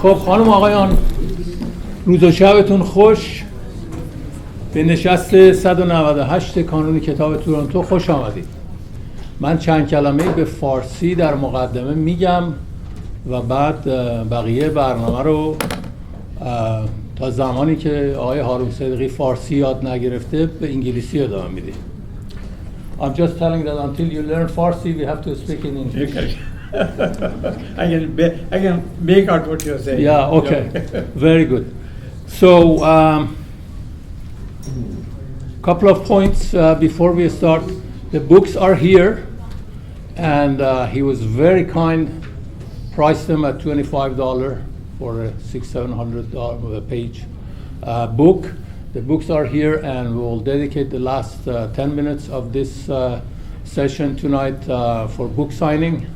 خب خانم آقایان، روز و شبتون خوش. به نشست 198 کانون کتاب تورنتو خوش آمدید. من چند کلمه به فارسی در مقدمه میگم و بعد بقیه برنامه رو تا زمانی که آقای هارون صدیقی فارسی یاد نگرفته به انگلیسی ادامه میدیم. I'm just telling that until you learn Farsi, we have to speak in English. Okay. I can make out what you're saying. Yeah, okay. Very good. So, couple of points before we start. The books are here, and he was very kind. Priced them at $25 for a $600-700 page book. The books are here, and we'll dedicate the last 10 minutes of this session tonight for book signing.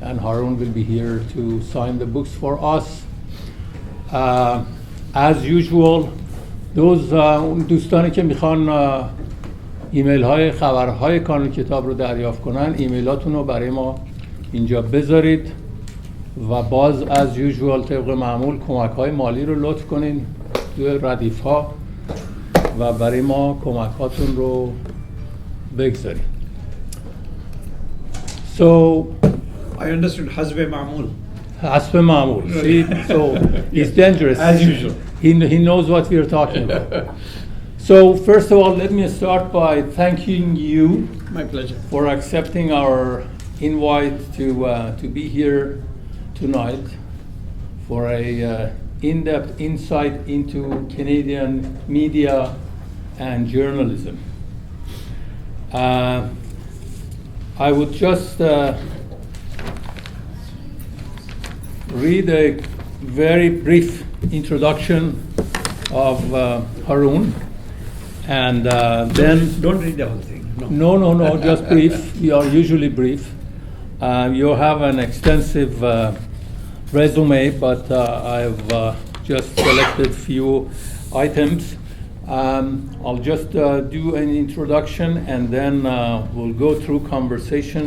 And Haaron will be here to sign the books for us. As usual, those دوستانی که میخوان ایمیل های خبرهای کانون کتاب رو دریافت کنن، ایمیلاتون رو برای ما اینجا بذارید و باز as usual طبق معمول کمک های مالی رو لطف کنین توی ردیف ها و برای ما کمک هاتون رو بگذارید. So I understood حسب معمول. حسب معمول. See, so he's dangerous. As usual. He knows what we are talking about. So first of all, let me start by thanking you. My pleasure. For accepting our invite to be here tonight for a in-depth insight into Canadian media and journalism. I would just read a very brief introduction of Haaron, and then Don't read the whole thing. no, just brief. We are usually brief. You have an extensive resume, but I've just selected few items. I'll just do an introduction, and then we'll go through conversation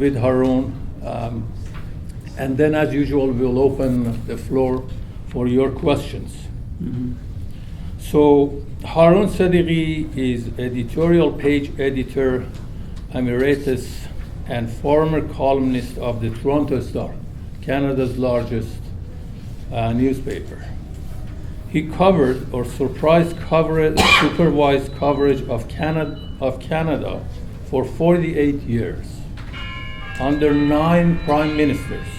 with Haaron. And then, as usual, we'll open the floor for your questions. Mm-hmm. So, Haaron صدیقی is editorial page editor emeritus and former columnist of the Toronto Star, Canada's largest newspaper. He covered or supervised coverage of Canada for 48 years under 9 prime ministers.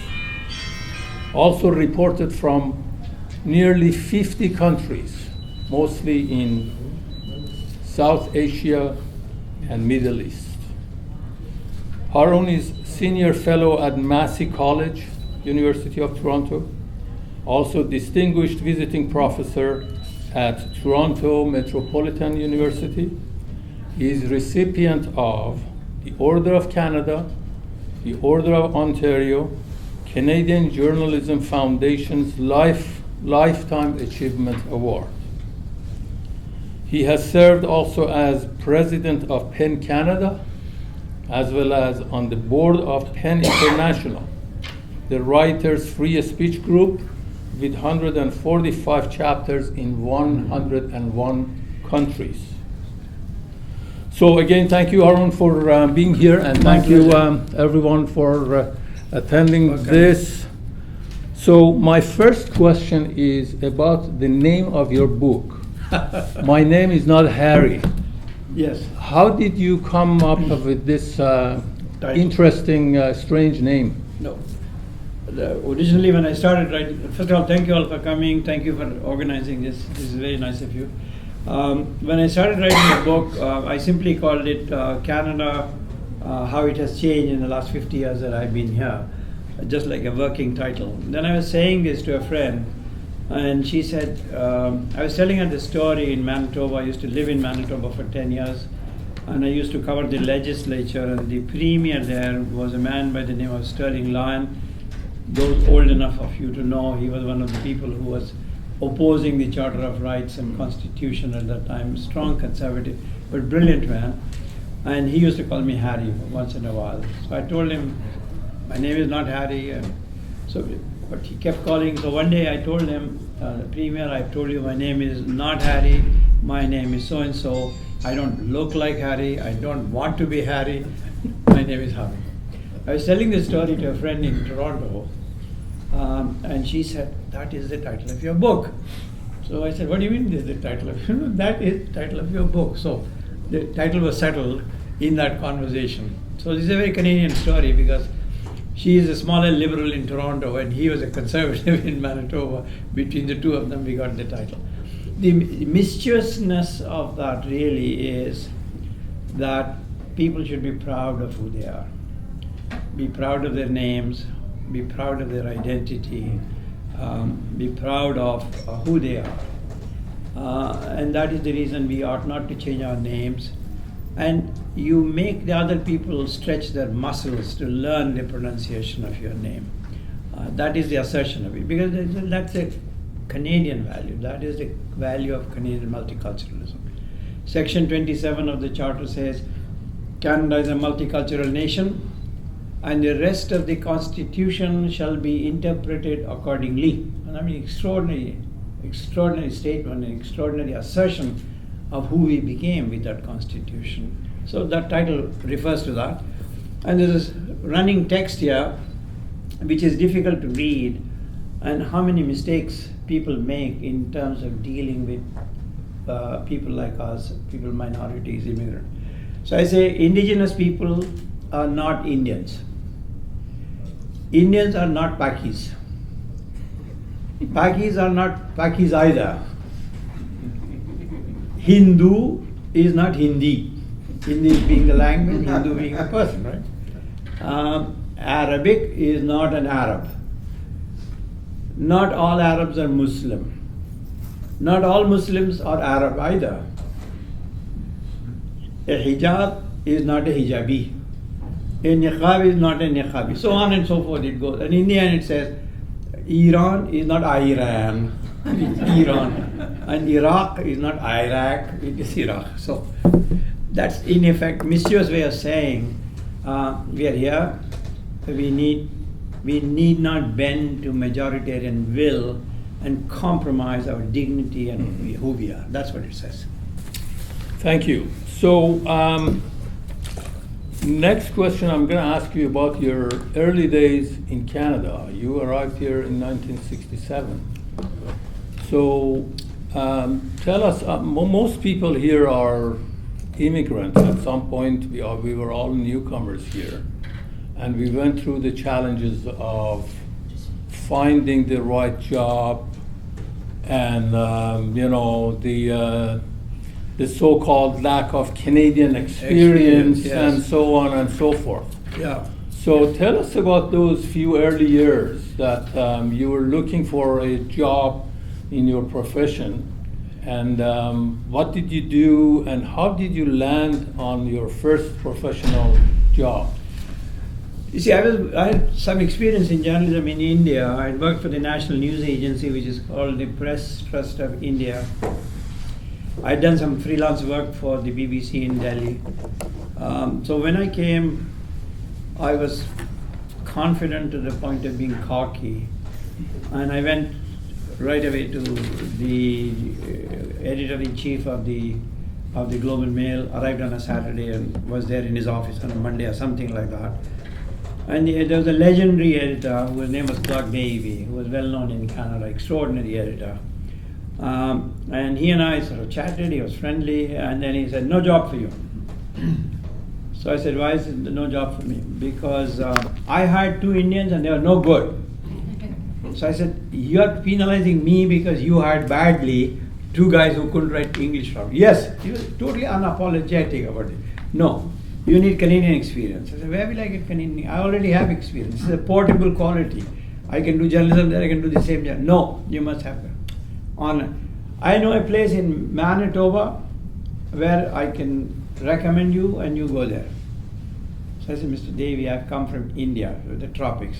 Also reported from nearly 50 countries, mostly in South Asia and Middle East. Haaron is senior fellow at Massey College, University of Toronto, also distinguished visiting professor at Toronto Metropolitan University. He is recipient of the Order of Canada, the Order of Ontario, Canadian Journalism Foundation's Lifetime Achievement Award. He has served also as president of PEN Canada, as well as on the board of PEN International, the Writers' Free Speech Group, with 145 chapters in 101 countries. So again, thank you, Haaron, for being here, and thank you, everyone, for attending this. So my first question is about the name of your book. My name is not Harry. Yes. How did you come up with this interesting, strange name? No. Originally, when I started writing, first of all, thank you all for coming. Thank you for organizing this. This is very nice of you. When I started writing the book, I simply called it Canada, How It Has Changed in the Last 50 Years That I've Been Here, just like a working title. Then I was saying this to a friend, and she said, I was telling her the story in Manitoba. I used to live in Manitoba for 10 years, and I used to cover the legislature, and the premier there was a man by the name of Sterling Lyon. Those old enough of you to know, he was one of the people who was opposing the Charter of Rights and Constitution at that time, strong conservative, but brilliant man. And he used to call me Harry once in a while. So I told him, my name is not Harry. And so But he kept calling. So one day I told him, Premier, I told you my name is not Harry. My name is so-and-so. I don't look like Harry. I don't want to be Harry. My name is Harry. I was telling this story to a friend in Toronto, and she said, that is the title of your book. So I said, what do you mean this is the title of your book? That is the title of your book. So the title was settled in that conversation. So this is a very Canadian story because she is a smaller liberal in Toronto and he was a conservative in Manitoba. Between the two of them, we got the title. The mischievousness of that really is that people should be proud of who they are. Be proud of their names, be proud of their identity, be proud of who they are. And that is the reason we ought not to change our names. And you make the other people stretch their muscles to learn the pronunciation of your name. That is the assertion of it, because that's a Canadian value. That is the value of Canadian multiculturalism. Section 27 of the Charter says, Canada is a multicultural nation, and the rest of the Constitution shall be interpreted accordingly. And I mean, extraordinary statement, an extraordinary assertion of who we became with that Constitution. So that title refers to that. And there is running text here, which is difficult to read, and how many mistakes people make in terms of dealing with people like us, people, minorities, immigrants. So I say indigenous people are not Indians. Indians are not Pakis. Pakis are not Pakis either. Hindu is not Hindi. Hindi being the language, Hindu being a person, right? Arabic is not an Arab. Not all Arabs are Muslim. Not all Muslims are Arab either. A hijab is not a hijabi. A niqab is not a niqabi. So on and so forth it goes. And in the end it says, Iran is not Iran. It's Iran. And Iraq is not Iraq, it is Iraq. So that's in effect mischievous way of saying we are here, we need not bend to majoritarian will and compromise our dignity and who we are. That's what it says. Thank you. So next question, I'm going to ask you about your early days in Canada. You arrived here in 1967. So tell us, most people here are immigrants. At some point, we were all newcomers here. And we went through the challenges of finding the right job and, the so-called lack of Canadian experience yes. and so on and so forth. Yeah. So tell us about those few early years that you were looking for a job in your profession, and what did you do, and how did you land on your first professional job? You see, I had some experience in journalism in India. I worked for the national news agency, which is called the Press Trust of India. I'd done some freelance work for the BBC in Delhi. So when I came, I was confident to the point of being cocky. And I went right away to the editor-in-chief of the Global Mail, arrived on a Saturday and was there in his office on a Monday or something like that. And there was a legendary editor whose name was Clark Davey, who was well known in Canada, extraordinary editor. And he and I sort of chatted, he was friendly, and then he said, no job for you. So I said, why is it no job for me? Because I hired 2 Indians and they were no good. So I said, you're penalizing me because you hired badly 2 guys who couldn't write English properly. Yes, he was totally unapologetic about it. No, you need Canadian experience. I said, where will I get Canadian? I already have experience. This is a portable quality. I can do journalism there, I can do the same job. No, you must have it. I know a place in Manitoba where I can recommend you and you go there. So I said, Mr. Davey, I've come from India, the tropics.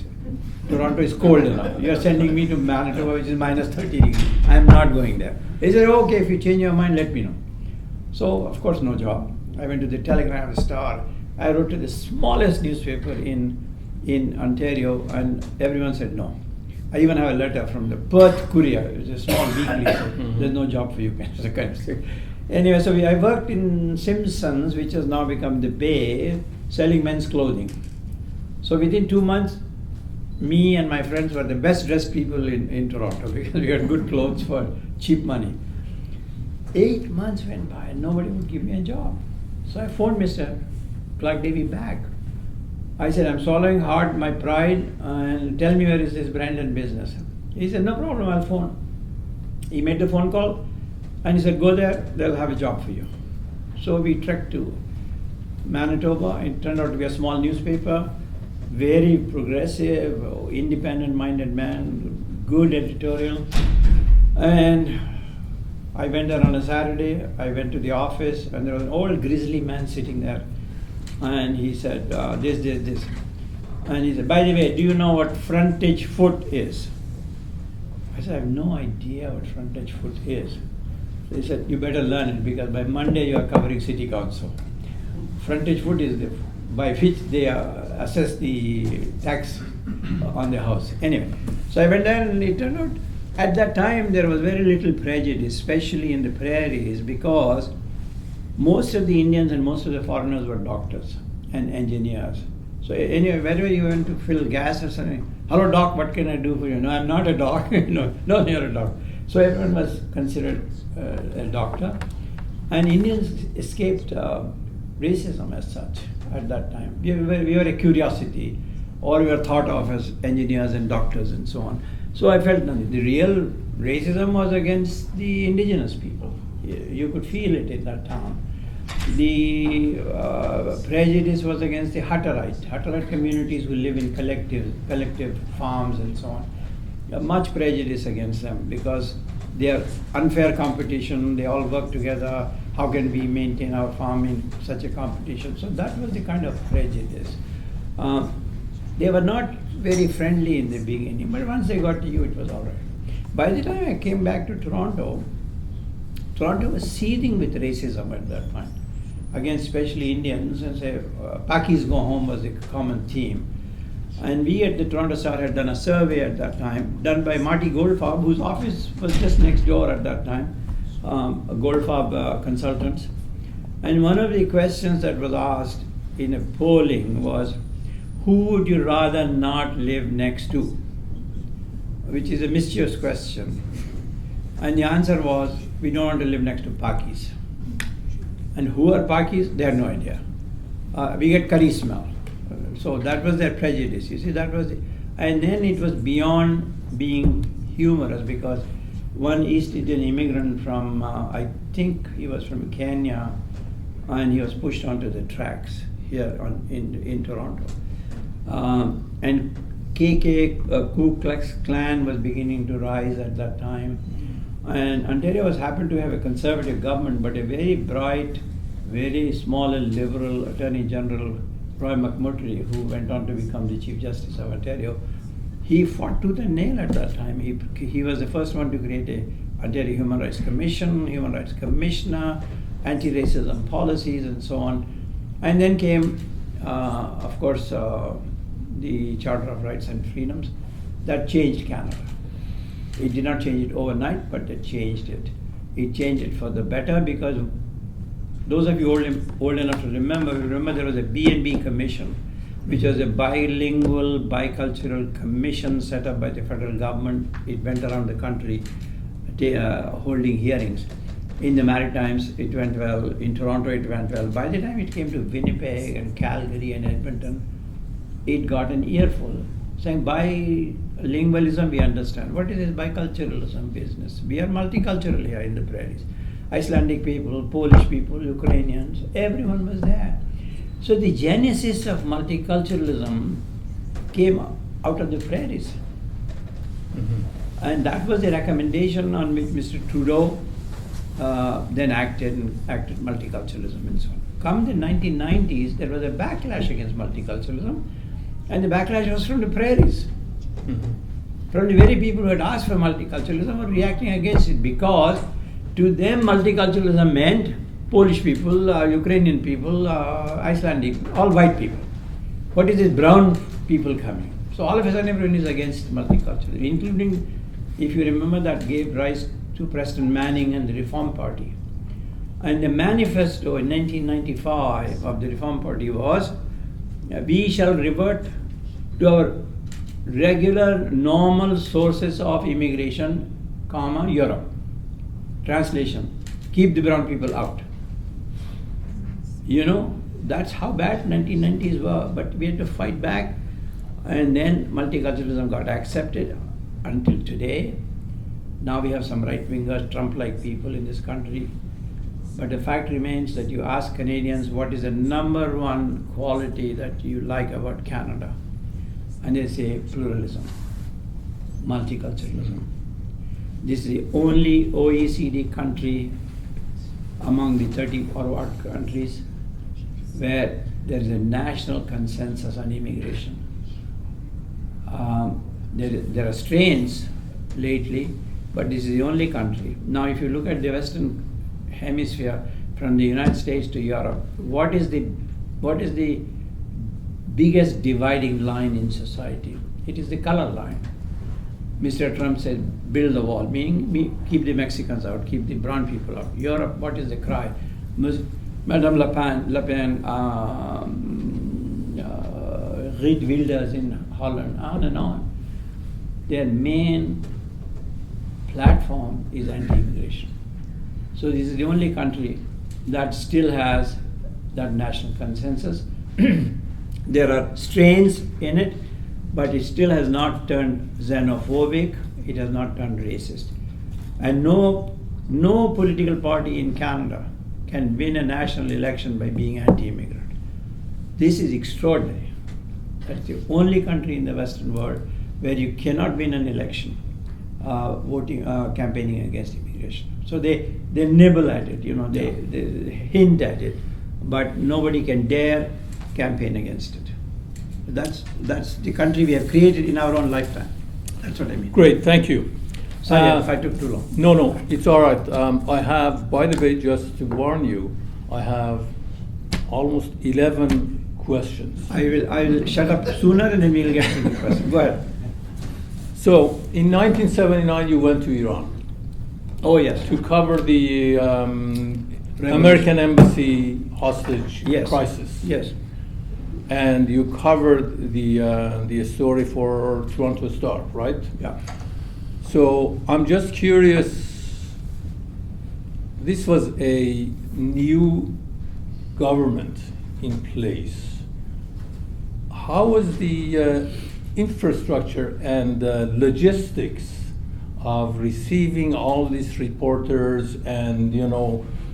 Toronto is cold enough. You're sending me to Manitoba, which is minus 30 degrees. I'm not going there. He said, okay, if you change your mind, let me know. So, of course, no job. I went to the Telegram, Star. I wrote to the smallest newspaper in Ontario, and everyone said no. I even have a letter from the Perth Courier, it's a small weekly, so there's no job for you, kind of thing. Anyway, so I worked in Simpsons, which has now become the Bay, selling men's clothing. So within 2 months, me and my friends were the best dressed people in Toronto because we had good clothes for cheap money. 8 months went by and nobody would give me a job. So I phoned Mr. Clark Davy back. I said, I'm swallowing hard my pride and tell me where is this Brandon business. He said, no problem, I'll phone. He made the phone call and he said, go there, they'll have a job for you. So we trekked to Manitoba. It turned out to be a small newspaper, very progressive, independent-minded man, good editorial. And I went there on a Saturday. I went to the office and there was an old grizzly man sitting there. And he said, this. And he said, by the way, do you know what frontage foot is? I said, I have no idea what frontage foot is. So he said, you better learn it because by Monday you are covering city council. Frontage foot is the, by which they assess the tax on the house. Anyway, so I went there and it turned out, at that time there was very little prejudice, especially in the prairies, because most of the Indians and most of the foreigners were doctors and engineers. So anyway, wherever you went to fill gas or something, hello doc, what can I do for you? No, I'm not a doc. No, you're a doc. So everyone was considered a doctor. And Indians escaped racism as such at that time. We were a curiosity, or we were thought of as engineers and doctors and so on. So I felt nothing. The real racism was against the indigenous people. You could feel it in that town. The prejudice was against the Hutterite communities who live in collective farms and so on. Much prejudice against them because they are unfair competition, they all work together, how can we maintain our farm in such a competition? So that was the kind of prejudice. They were not very friendly in the beginning, but once they got to you, it was all right. By the time I came back to Toronto was seething with racism at that point, against especially Indians, and say, Pakis go home was a common theme. And we at the Toronto Star had done a survey at that time, done by Marty Goldfarb, whose office was just next door at that time, Goldfarb Consultants. And one of the questions that was asked in a polling was, who would you rather not live next to? Which is a mischievous question. And the answer was, we don't want to live next to Pakis. And who are Pakis? They have no idea. We get curry smell. So that was their prejudice. You see, that was it. And then it was beyond being humorous because one East Indian immigrant from, I think he was from Kenya, and he was pushed onto the tracks here in Toronto. And KK, Ku Klux Klan was beginning to rise at that time. And Ontario happened to have a conservative government, but a very bright, very small and liberal Attorney General, Roy McMurtry, who went on to become the Chief Justice of Ontario, he fought tooth and nail at that time. He was the first one to create a Ontario Human Rights Commission, Human Rights Commissioner, anti-racism policies and so on. And then came, of course, the Charter of Rights and Freedoms. That changed Canada. It did not change it overnight, but it changed it. It changed it for the better because those of you old enough to remember there was a B&B Commission, which was a bilingual, bicultural commission set up by the federal government. It went around the country holding hearings. In the Maritimes, it went well. In Toronto, it went well. By the time it came to Winnipeg and Calgary and Edmonton, it got an earful, saying bilingualism we understand. What is this biculturalism business? We are multicultural here in the prairies. Icelandic people, Polish people, Ukrainians, everyone was there. So the genesis of multiculturalism came out of the prairies. Mm-hmm. And that was the recommendation on which Mr. Trudeau then acted multiculturalism and so on. Come the 1990s, there was a backlash against multiculturalism, and the backlash was from the prairies. Mm-hmm. From the very people who had asked for multiculturalism were reacting against it because to them multiculturalism meant Polish people, Ukrainian people, Icelandic, all white people. What is this brown people coming? So all of a sudden everyone is against multiculturalism, including, if you remember, that gave rise to Preston Manning and the Reform Party. And the manifesto in 1995 of the Reform Party was, we shall revert to our regular, normal sources of immigration, comma, Europe. Translation, keep the brown people out. You know, that's how bad 1990s were, but we had to fight back, and then multiculturalism got accepted until today. Now we have some right-wingers, Trump-like people in this country. But the fact remains that you ask Canadians what is the number one quality that you like about Canada, and they say pluralism, multiculturalism. This is the only OECD country among the 30 forward countries where there is a national consensus on immigration. There are strains lately, but this is the only country. Now, if you look at the Western Hemisphere, from the United States to Europe, what is the biggest dividing line in society? It is the color line. Mr. Trump said, build the wall, meaning keep the Mexicans out, keep the brown people out. Europe, what is the cry? Madame Le Pen, Geert Wilders in Holland, on and on. Their main platform is anti-immigration. So this is the only country that still has that national consensus. There are strains in it, but it still has not turned xenophobic, it has not turned racist. And no political party in Canada can win a national election by being anti-immigrant. This is extraordinary. That's the only country in the Western world where you cannot win an election campaigning against immigration. So they nibble at it, they hint at it, but nobody can dare campaign against it. That's the country we have created in our own lifetime. That's what I mean. Great, thank you. Sorry if I took too long. No, it's all right. I have, by the way, just to warn you, I have almost 11 questions. I will shut up sooner and then we'll get to the question. Go ahead. So, in 1979, you went to Iran. Oh, yes. To cover the American Embassy hostage crisis. Yes. And you covered the story for Toronto Star, right? Yeah. So I'm just curious, this was a new government in place. How was the infrastructure and logistics of receiving all these reporters and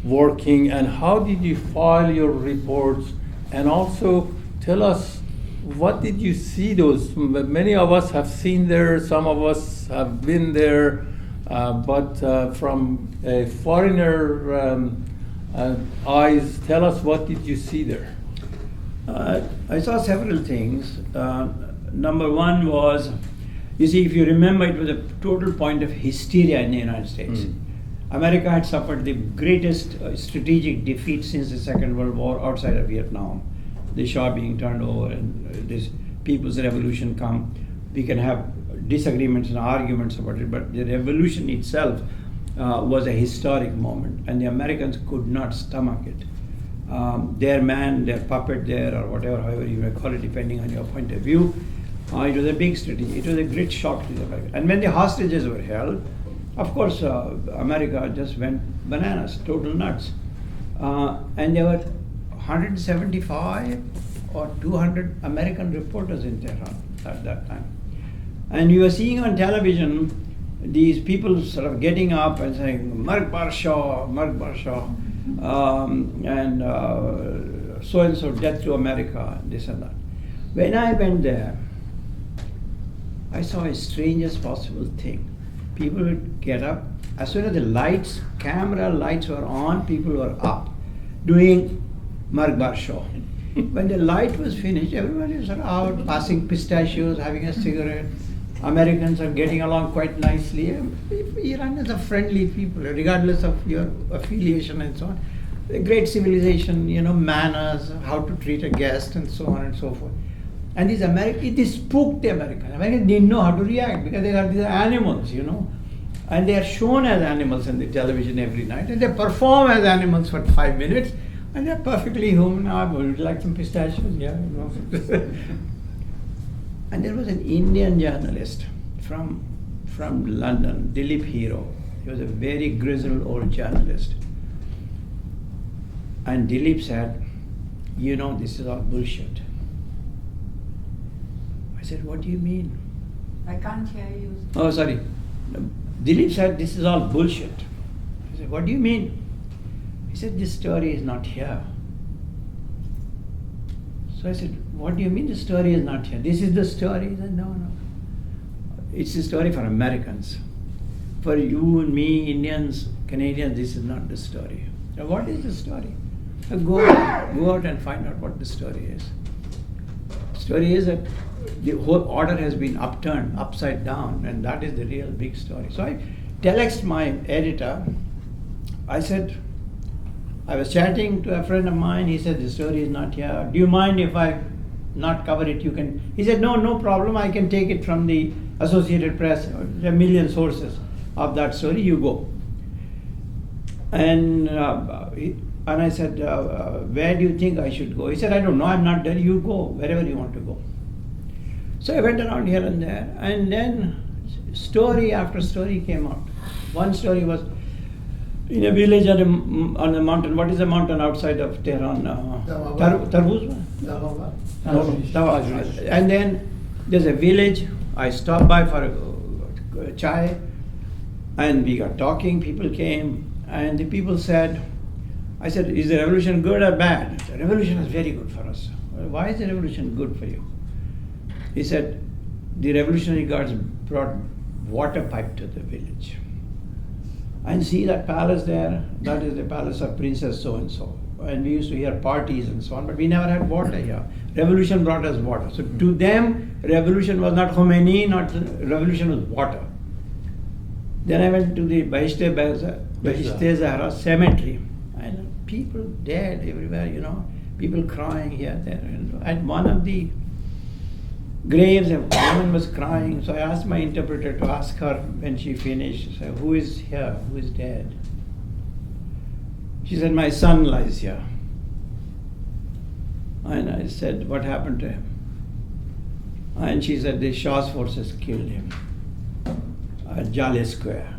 working, and how did you file your reports? And also tell us, what did you see those? Many of us have seen there, some of us have been there, but from a foreigner eyes, tell us, what did you see there? I saw several things. Number one was, you see, if you remember, it was a total point of hysteria in the United States. America had suffered the greatest strategic defeat since the Second World War outside of Vietnam. The Shah being turned over and this People's Revolution come. We can have disagreements and arguments about it, but the revolution itself was a historic moment, and the Americans could not stomach it. Their man, their puppet there, or whatever, however you may call it, depending on your point of view, it was a big strategy. It was a great shock to the Americans. And when the hostages were held, of course, America just went bananas, total nuts. And there were 175 or 200 American reporters in Tehran at that time. And you were seeing on television these people sort of getting up and saying, Mark Barshaw, and so-and-so, death to America, this and that. When I went there, I saw a strangest possible thing. People would get up, as soon as the camera lights were on, people were up, doing Mark Barshaw. When the light was finished, everybody was out passing pistachios, having a cigarette. Americans are getting along quite nicely. Iranians are friendly people, regardless of your affiliation and so on. A great civilization, manners, how to treat a guest, and so on and so forth. And these Americans, it spooked the Americans. Americans didn't know how to react because these are animals, you know. And they are shown as animals on the television every night. And they perform as animals for 5 minutes. And they're perfectly human. I would like some pistachios, yeah, you know. And there was an Indian journalist from London, Dilip Hero. He was a very grizzled old journalist. And Dilip said, you know, this is all bullshit. I said, what do you mean? I can't hear you. Oh, sorry. Dilip said, this is all bullshit. I said, what do you mean? He said, this story is not here. So I said, what do you mean the story is not here? This is the story. He said, no. It's a story for Americans. For you and me, Indians, Canadians, this is not the story. Now, what is the story? So go out and find out what the story is. The story is that the whole order has been upturned, upside down, and that is the real big story. So I telexed my editor. I said, I was chatting to a friend of mine. He said, the story is not here. Do you mind if I not cover it? You can. He said, no problem. I can take it from the Associated Press. There are a million sources of that story. You go. And I said, where do you think I should go? He said, I don't know. I'm not there. You go wherever you want to go. So I went around here and there. And then story after story came out. One story was in a village on a mountain. What is a mountain outside of Tehran? Tarvuz? And then there's a village. I stopped by for a chai, and we got talking. People came, and the people said, I said, is the revolution good or bad? The revolution is very good for us. Why is the revolution good for you? He said, the Revolutionary Guards brought water pipe to the village. And see that palace there, that is the palace of Princess so-and-so. And we used to hear parties and so on, but we never had water here. Revolution brought us water. So to them, revolution was not Khomeini, revolution was water. Then I went to the Barjasте Zahra cemetery, and people dead everywhere, you know, people crying here, there. And at one of the graves, a woman was crying, so I asked my interpreter to ask her when she finished, so, who is here, who is dead? She said, my son lies here. And I said, what happened to him? And she said, the Shah's forces killed him at Jale Square.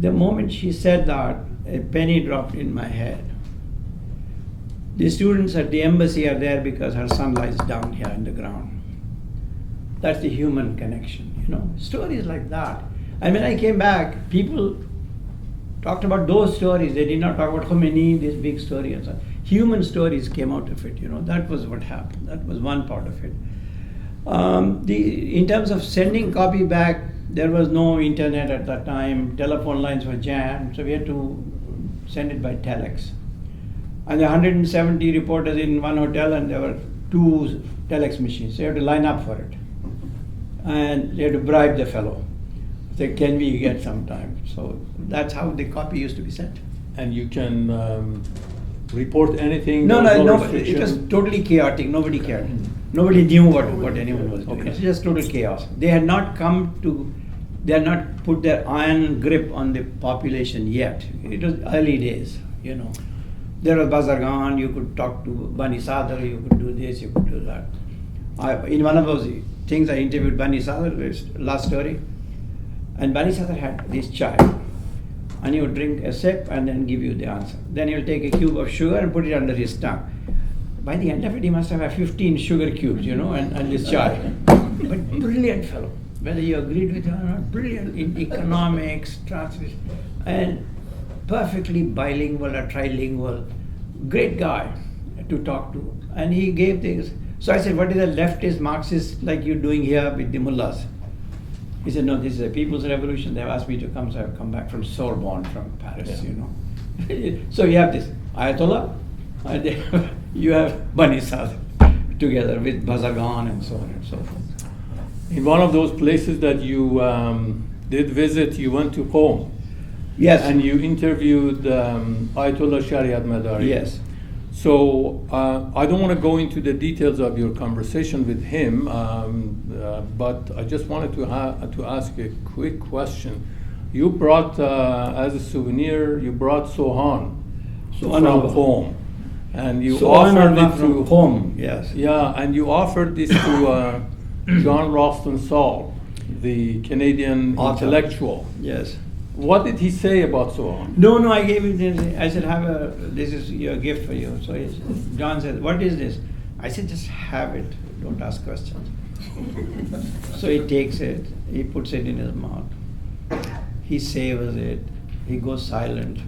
The moment she said that, a penny dropped in my head. The students at the embassy are there because her son lies down here in the ground. That's the human connection, you know. Stories like that. And when I came back, people talked about those stories. They did not talk about Khomeini, this big story and so on. Human stories came out of it, you know. That was what happened. That was one part of it. In terms of sending copy back, there was no internet at that time. Telephone lines were jammed, so we had to send it by telex. And there were 170 reporters in one hotel, and there were 2 telex machines. So you had to line up for it. And you had to bribe the fellow. Say, can we get some time? So that's how the copy used to be sent. And you can report anything? No, it was totally chaotic. Nobody cared. Nobody knew what anyone was doing. Okay. It was just total chaos. They had not put their iron grip on the population yet. It was early days, you know. There was Bazargan, you could talk to Bani Sadr, you could do this, you could do that. In one of those things, I interviewed Bani Sadr, last story, and Bani Sadr had this chai, and he would drink a sip and then give you the answer. Then he will take a cube of sugar and put it under his tongue. By the end of it, he must have 15 sugar cubes, you know, and this chai. But brilliant fellow, whether you agreed with him or not, brilliant in economics, translation, and perfectly bilingual or trilingual, great guy to talk to. And he gave things. So I said, what is a leftist Marxist like you doing here with the mullahs? He said, no, this is a people's revolution. They've asked me to come, so I've come back from Sorbonne, from Paris, you know. So you have this Ayatollah, and you have Bani Sadr together with Bazargan and so on and so forth. In one of those places that you did visit, you went to Qom. Yes. And you interviewed Ayatollah Shariat Madari. Yes. So I don't want to go into the details of your conversation with him, but I just wanted to ask a quick question. You brought, as a souvenir, you brought Sohan from home. And you offered it to home, yes. Yeah, and you offered this to John Ralston Saul, the Canadian intellectual. Yes. What did he say about Sohan? No, I gave him this. I said, this is your gift for you. So John said, what is this? I said, just have it. Don't ask questions. So he takes it, he puts it in his mouth. He savors it, he goes silent.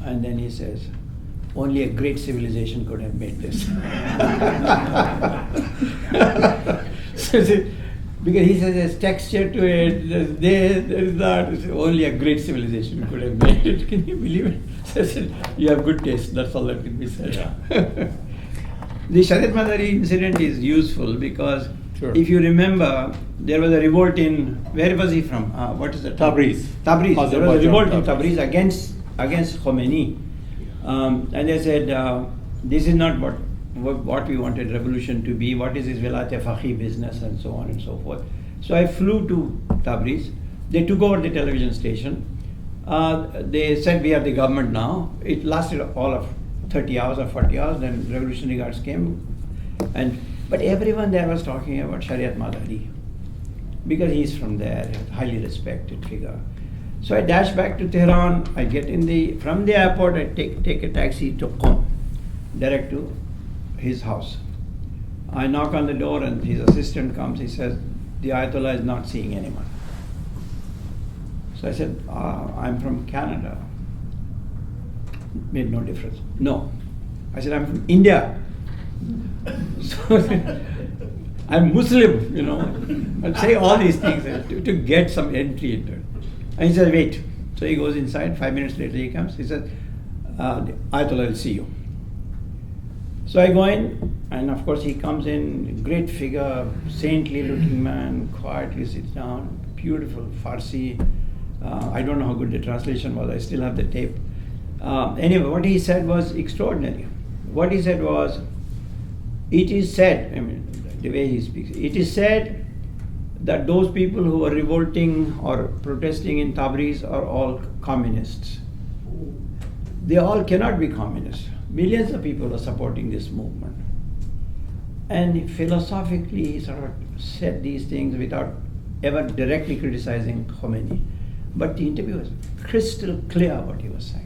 And then he says, only a great civilization could have made this. Because he says there's texture to it, there's this, there's that. Only a great civilization could have made it. Can you believe it? So I said, you have good taste, that's all that can be said. Yeah. The Shariat Madari incident is useful because Sure. if you remember, there was a revolt in, where was he from? What is it? Tabriz. Tabriz. There was a revolt in Tabriz. Tabriz against Khomeini. And they said, this is not what we wanted revolution to be, what is this Vilayat-e-Faqih business and so on and so forth. So I flew to Tabriz. They took over the television station. They said, we are the government now. It lasted all of 30 hours or 40 hours, then revolutionary guards came. But everyone there was talking about Shariat Madari because he's from there, a highly respected figure. So I dash back to Tehran. I get from the airport, I take a taxi to Qom, direct to his house. I knock on the door and his assistant comes. He says, the Ayatollah is not seeing anyone. So I said, I'm from Canada. Made no difference. No. I said, I'm from India. So I'm Muslim, I'd say all these things to get some entry into it. And he said, wait. So he goes inside. 5 minutes later he comes. He said, Ayatollah will see you. So I go in, and of course he comes in, great figure, saintly looking man, quietly sits down, beautiful Farsi. I don't know how good the translation was. I still have the tape. Anyway, what he said was extraordinary. What he said was, it is said, the way he speaks, it is said that those people who are revolting or protesting in Tabriz are all communists. They all cannot be communists. Millions of people are supporting this movement. And philosophically, he sort of said these things without ever directly criticizing Khomeini. But the interview was crystal clear what he was saying.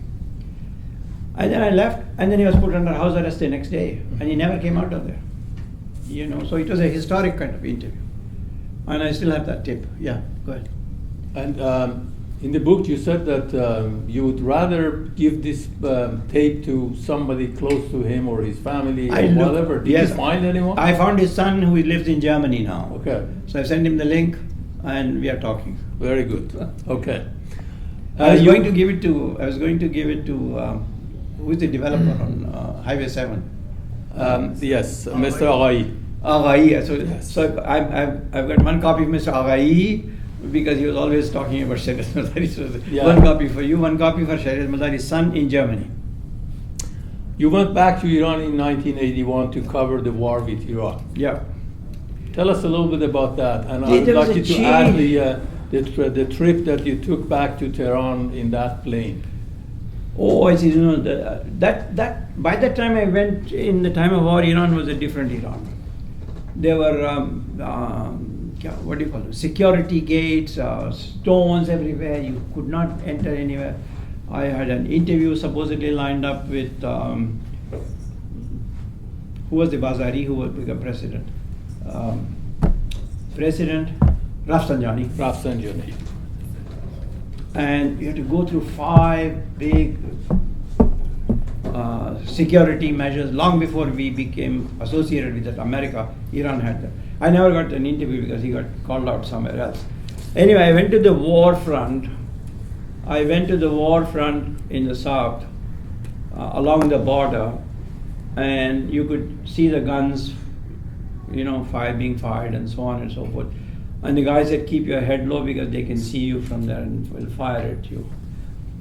And then I left, and then he was put under house arrest the next day, and he never came out of there. So it was a historic kind of interview. And I still have that tape. Yeah, go ahead. And in the book, you said that you would rather give this tape to somebody close to him or his family or whatever. Did you find anyone? I found his son who lives in Germany now. Okay. So I sent him the link, and we are talking. Very good. Okay. I was going to give it to who is the developer on Highway 7? Yes, Mr. Aghai. Aghai. So I've got one copy of Mr. Aghai because he was always talking about Shariat Madari. So one copy for you, one copy for Shariat Madari's son in Germany. You went back to Iran in 1981 to cover the war with Iraq. Yeah. Tell us a little bit about that. And I'd like you to add the trip that you took back to Tehran in that plane. Oh, I see. That by the time I went in the time of war, Iran was a different Iran. There were what do you call it? Security gates, stones everywhere. You could not enter anywhere. I had an interview supposedly lined up with who was the Bazari who would become president? President Rafsanjani. And you had to go through 5 big security measures long before we became associated with that. America, Iran had that. I never got an interview because he got called out somewhere else. Anyway, I went to the war front. In the south, along the border, and you could see the guns, being fired and so on and so forth. And the guy said, keep your head low because they can see you from there and will fire at you.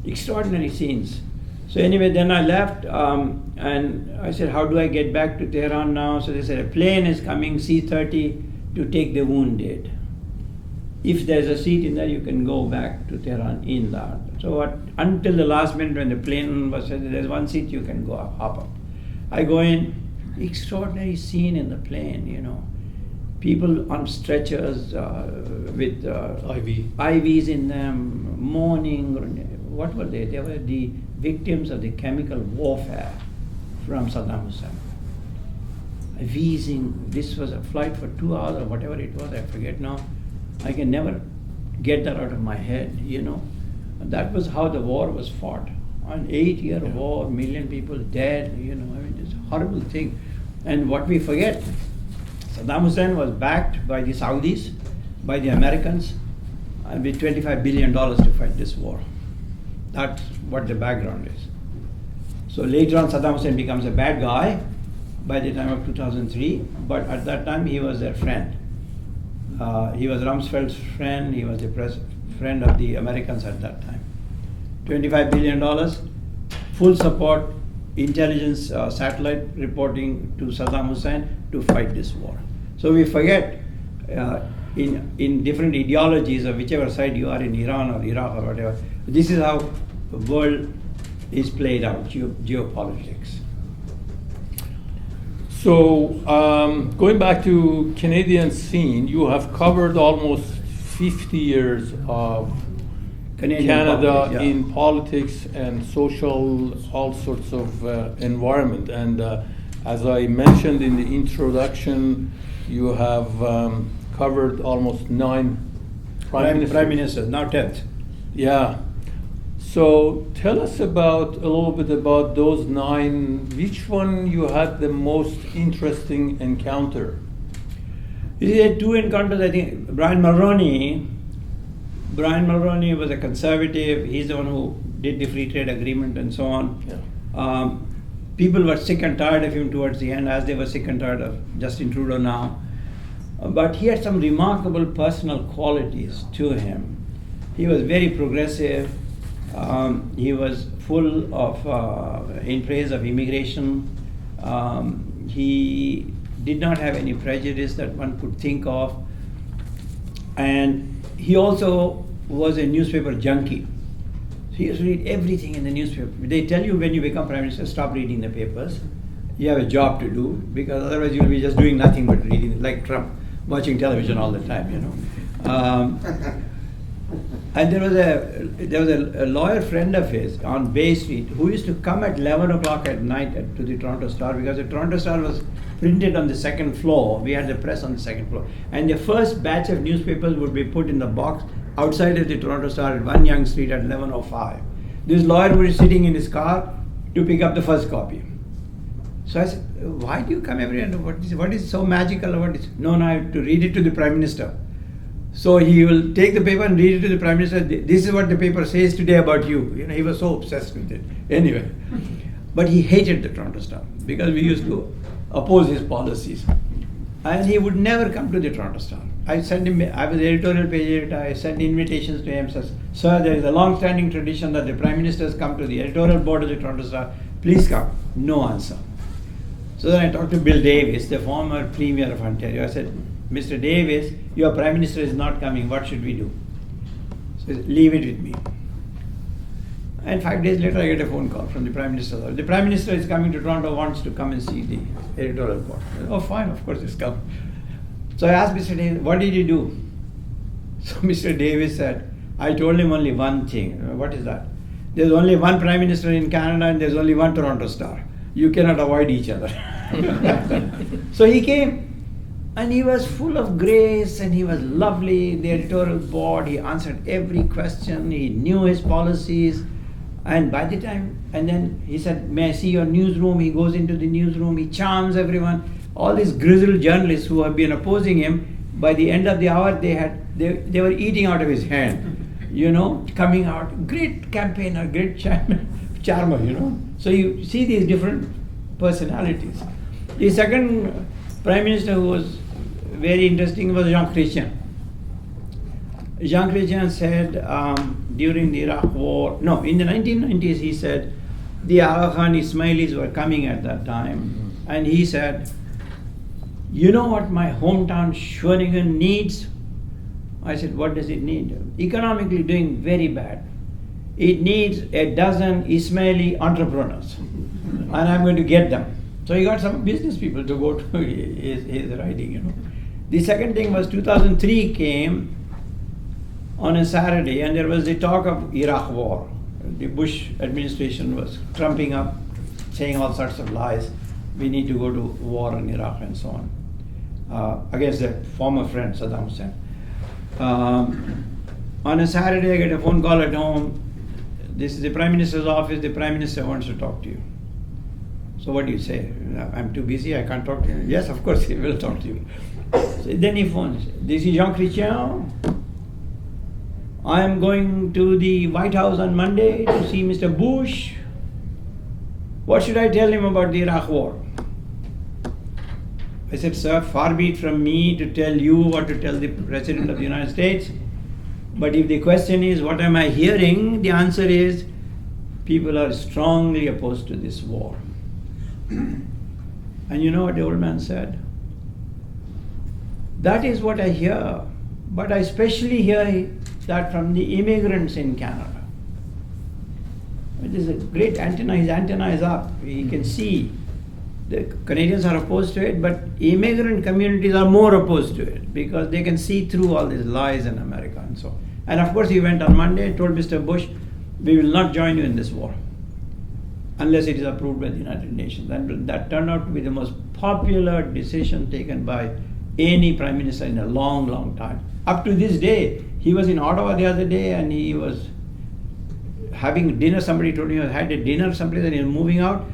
Extraordinary scenes. So anyway, then I left, and I said, how do I get back to Tehran now? So they said, a plane is coming, C-30, to take the wounded. If there's a seat in there, you can go back to Tehran in that. So until the last minute when the plane was said, there's one seat, you can go up, hop up. I go in, extraordinary scene in the plane, you know. People on stretchers with IVs in them, mourning. What were they? They were the victims of the chemical warfare from Saddam Hussein. Wheezing. This was a flight for 2 hours or whatever it was, I forget now. I can never get that out of my head, you know. And that was how the war was fought. An 8-year war, million people dead, you know, I mean, it's a horrible thing. And what we forget, Saddam Hussein was backed by the Saudis, by the Americans, and with $25 billion to fight this war. That's what the background is. So later on, Saddam Hussein becomes a bad guy by the time of 2003, but at that time he was their friend. He was Rumsfeld's friend, he was the friend of the Americans at that time. $25 billion, full support, intelligence satellite reporting to Saddam Hussein to fight this war. So we forget in different ideologies of whichever side you are in Iran or Iraq or whatever, this is how the world is played out, geopolitics. So going back to Canadian scene, you have covered almost 50 years of Canadian Canada politics, yeah. in politics and social, all sorts of environment. And as I mentioned in the introduction, you have covered almost 9 prime ministers, now 10th. Yeah. So tell us about a little bit about those 9. Which one you had the most interesting encounter? We had 2 encounters, I think. Brian Mulroney was a conservative. He's the one who did the free trade agreement and so on. Yeah. People were sick and tired of him towards the end, as they were sick and tired of Justin Trudeau now. But he had some remarkable personal qualities to him. He was very progressive. He was full of, in praise of immigration. He did not have any prejudice that one could think of. And he also was a newspaper junkie. He used to read everything in the newspaper. They tell you when you become Prime Minister, stop reading the papers. You have a job to do, because otherwise you'll be just doing nothing but reading, like Trump, watching television all the time, you know. And there was a lawyer friend of his on Bay Street who used to come at 11 o'clock at night to the Toronto Star, because the Toronto Star was printed on the 2nd floor. We had the press on the 2nd floor. And the first batch of newspapers would be put in the box outside of the Toronto Star at 1 Yonge Street at 11:05. This lawyer was sitting in his car to pick up the first copy. So I said, why do you come every day? What is so magical about this? No, I have to read it to the Prime Minister. So he will take the paper and read it to the Prime Minister. This is what the paper says today about you. You know, he was so obsessed with it. Anyway, but he hated the Toronto Star because we used to oppose his policies. And he would never come to the Toronto Star. I sent him, I was editorial page editor, I sent invitations to him, says, sir, there is a long-standing tradition that the Prime Ministers come to the editorial board of the Toronto Star. Please come. No answer. So then I talked to Bill Davis, the former Premier of Ontario. I said, Mr. Davis, your Prime Minister is not coming. What should we do? So he said, leave it with me. And 5 days later, I get a phone call from the Prime Minister. The Prime Minister is coming to Toronto, wants to come and see the editorial board. I said, oh, fine, of course, he's come. So I asked Mr. Davis, what did you do? So Mr. Davis said, I told him only one thing. What is that? There's only one Prime Minister in Canada and there's only one Toronto Star. You cannot avoid each other. So he came. And he was full of grace and he was lovely. The editorial board, he answered every question. He knew his policies. And by the time, and then he said, may I see your newsroom? He goes into the newsroom. He charms everyone. All these grizzled journalists who have been opposing him, by the end of the hour, they were eating out of his hand, you know, coming out. Great campaigner, great charmer, you know. So you see these different personalities. The second Prime Minister who was very interesting was Jean Chrétien. Jean Chrétien said during the Iraq War, no, in the 1990s he said, the Aga Khan Ismailis were coming at that time, and he said, you know what my hometown Schwenningen needs? I said, what does it need? Economically doing very bad. It needs a dozen Ismaili entrepreneurs, and I'm going to get them. So he got some business people to go to his riding, you know. The second thing was 2003 came on a Saturday, and there was the talk of Iraq war. The Bush administration was trumping up, saying all sorts of lies. We need to go to war in Iraq and so on, against their former friend Saddam Hussein. On a Saturday, I get a phone call at home. This is the Prime Minister's office. The Prime Minister wants to talk to you. So what do you say? I'm too busy, I can't talk to you. Yes, of course, he will talk to you. So then he phones. This is Jean Chrétien. I am going to the White House on Monday to see Mr. Bush. What should I tell him about the Iraq war? I said, sir, far be it from me to tell you what to tell the President of the United States. But if the question is, what am I hearing? The answer is, people are strongly opposed to this war. And you know what the old man said? That is what I hear. But I especially hear that from the immigrants in Canada. It is a great antenna. His antenna is up. He can see. The Canadians are opposed to it, but immigrant communities are more opposed to it because they can see through all these lies in America and so on. And of course, he went on Monday and told Mr. Bush, we will not join you in this war unless it is approved by the United Nations. That turned out to be the most popular decision taken by any prime minister in a long, long time. Up to this day, he was in Ottawa the other day and he was having dinner. Somebody told me he had a dinner someplace and he was moving out.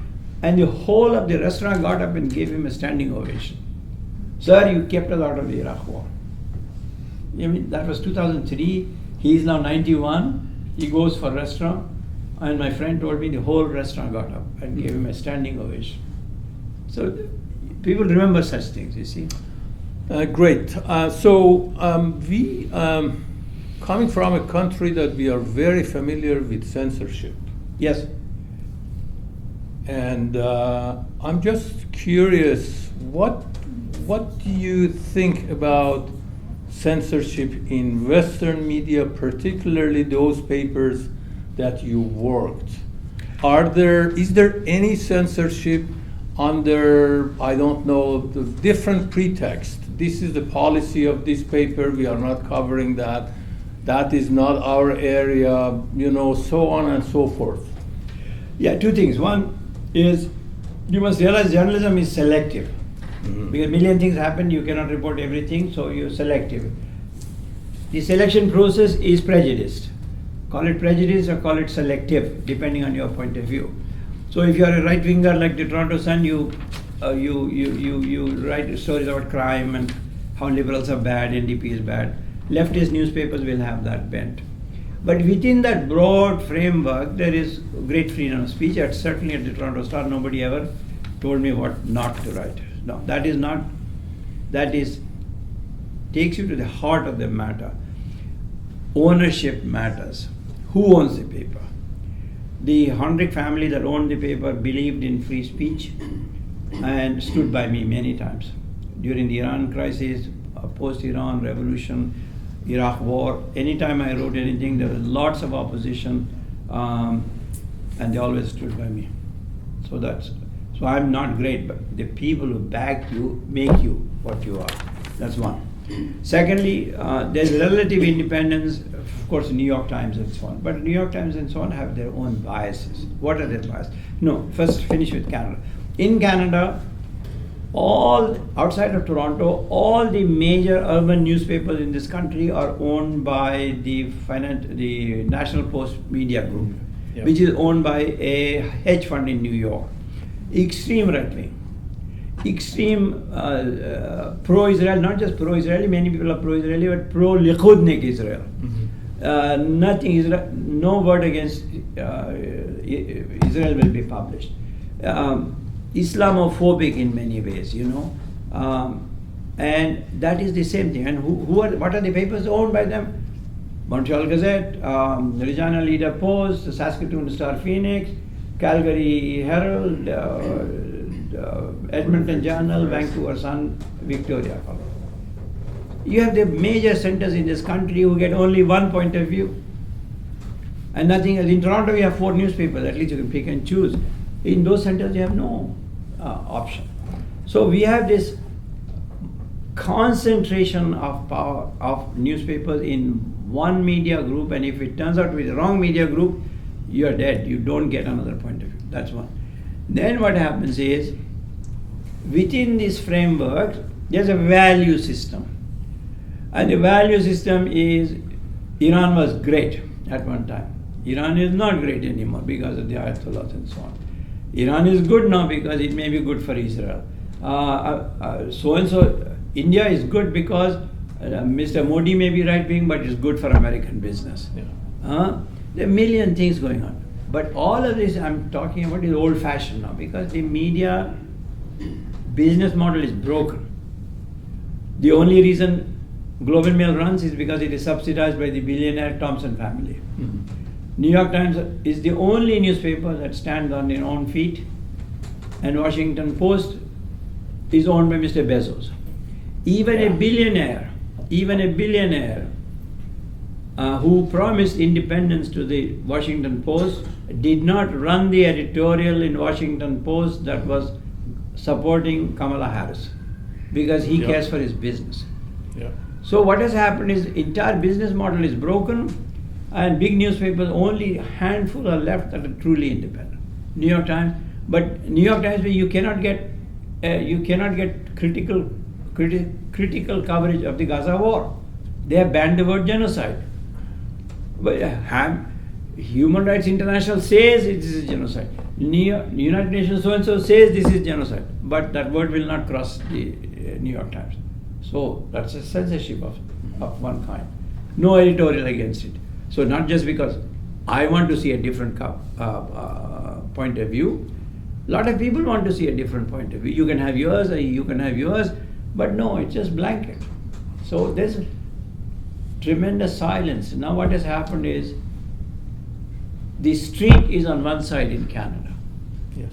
And the whole of the restaurant got up and gave him a standing ovation. Sir, you kept us out of the Iraq war. I mean, that was 2003. He is now 91. He goes for a restaurant. And my friend told me the whole restaurant got up and gave him a standing ovation. So people remember such things, you see. Great. We, coming from a country that we are very familiar with censorship. Yes. And I'm just curious, what do you think about censorship in Western media, particularly those papers that you worked? Is there any censorship under, I don't know, the different pretext? This is the policy of this paper, we are not covering that. That is not our area, so on and so forth. Yeah, two things. One is you must realize journalism is selective. Because a million things happen, you cannot report everything, so you're selective. The selection process is prejudiced. Call it prejudice or call it selective, depending on your point of view. So if you are a right winger like the Toronto Sun, you write stories about crime and how liberals are bad, NDP is bad. Leftist newspapers will have that bent. But within that broad framework, there is great freedom of speech. Certainly at the Toronto Star, nobody ever told me what not to write. No, that takes you to the heart of the matter. Ownership matters. Who owns the paper? The Hondrik family that owned the paper believed in free speech and stood by me many times. During the Iran crisis, post-Iran revolution, Iraq war, anytime I wrote anything, there was lots of opposition, and they always stood by me. So I'm not great, but the people who back you make you what you are. That's one. Secondly, there's relative independence. Of course, New York Times and so on. But New York Times and so on have their own biases. What are their biases? No, first finish with Canada. In Canada, all outside of Toronto, all the major urban newspapers in this country are owned by the National Post Media Group, which is owned by a hedge fund in New York. Extreme right-wing, extreme pro-Israel, not just pro-Israeli, many people are pro-Israeli, but pro-Lichudnik Israel. No word against Israel will be published. Islamophobic in many ways, and that is the same thing. And what are the papers owned by them? Montreal Gazette, the Regina Leader Post, the Saskatoon Star Phoenix, Calgary Herald, Edmonton Journal, Vancouver Sun, Victoria Column. You have the major centers in this country who get only one point of view and nothing else. In Toronto, we have 4 newspapers, at least you can pick and choose. In those centers, you have no option. So we have this concentration of power of newspapers in one media group, and if it turns out to be the wrong media group, you're dead. You don't get another point of view. That's one. Then what happens is, within this framework, there's a value system. And the value system is, Iran was great at one time. Iran is not great anymore because of the Ayatollahs and so on. Iran is good now because it may be good for Israel. So-and-so, India is good because Mr. Modi may be right-wing, but it's good for American business. Yeah. There are a million things going on. But all of this I'm talking about is old-fashioned now because the media business model is broken. The only reason Global Mail runs is because it is subsidized by the billionaire Thompson family. Mm-hmm. New York Times is the only newspaper that stands on their own feet, and Washington Post is owned by Mr. Bezos. Even a billionaire who promised independence to the Washington Post did not run the editorial in Washington Post that was supporting Kamala Harris because he cares for his business. Yeah. So what has happened is entire business model is broken, and big newspapers, only a handful are left that are truly independent. New York Times, but New York Times, you cannot get critical coverage of the Gaza war. They have banned the word genocide. But Human Rights International says this is genocide. United Nations so-and-so says this is genocide. But that word will not cross the New York Times. So that's a censorship of one kind. No editorial against it. So not just because I want to see a different point of view. A lot of people want to see a different point of view. You can have yours, but no, it's just blanket. So there's tremendous silence. Now what has happened is the street is on one side in Canada. Yes.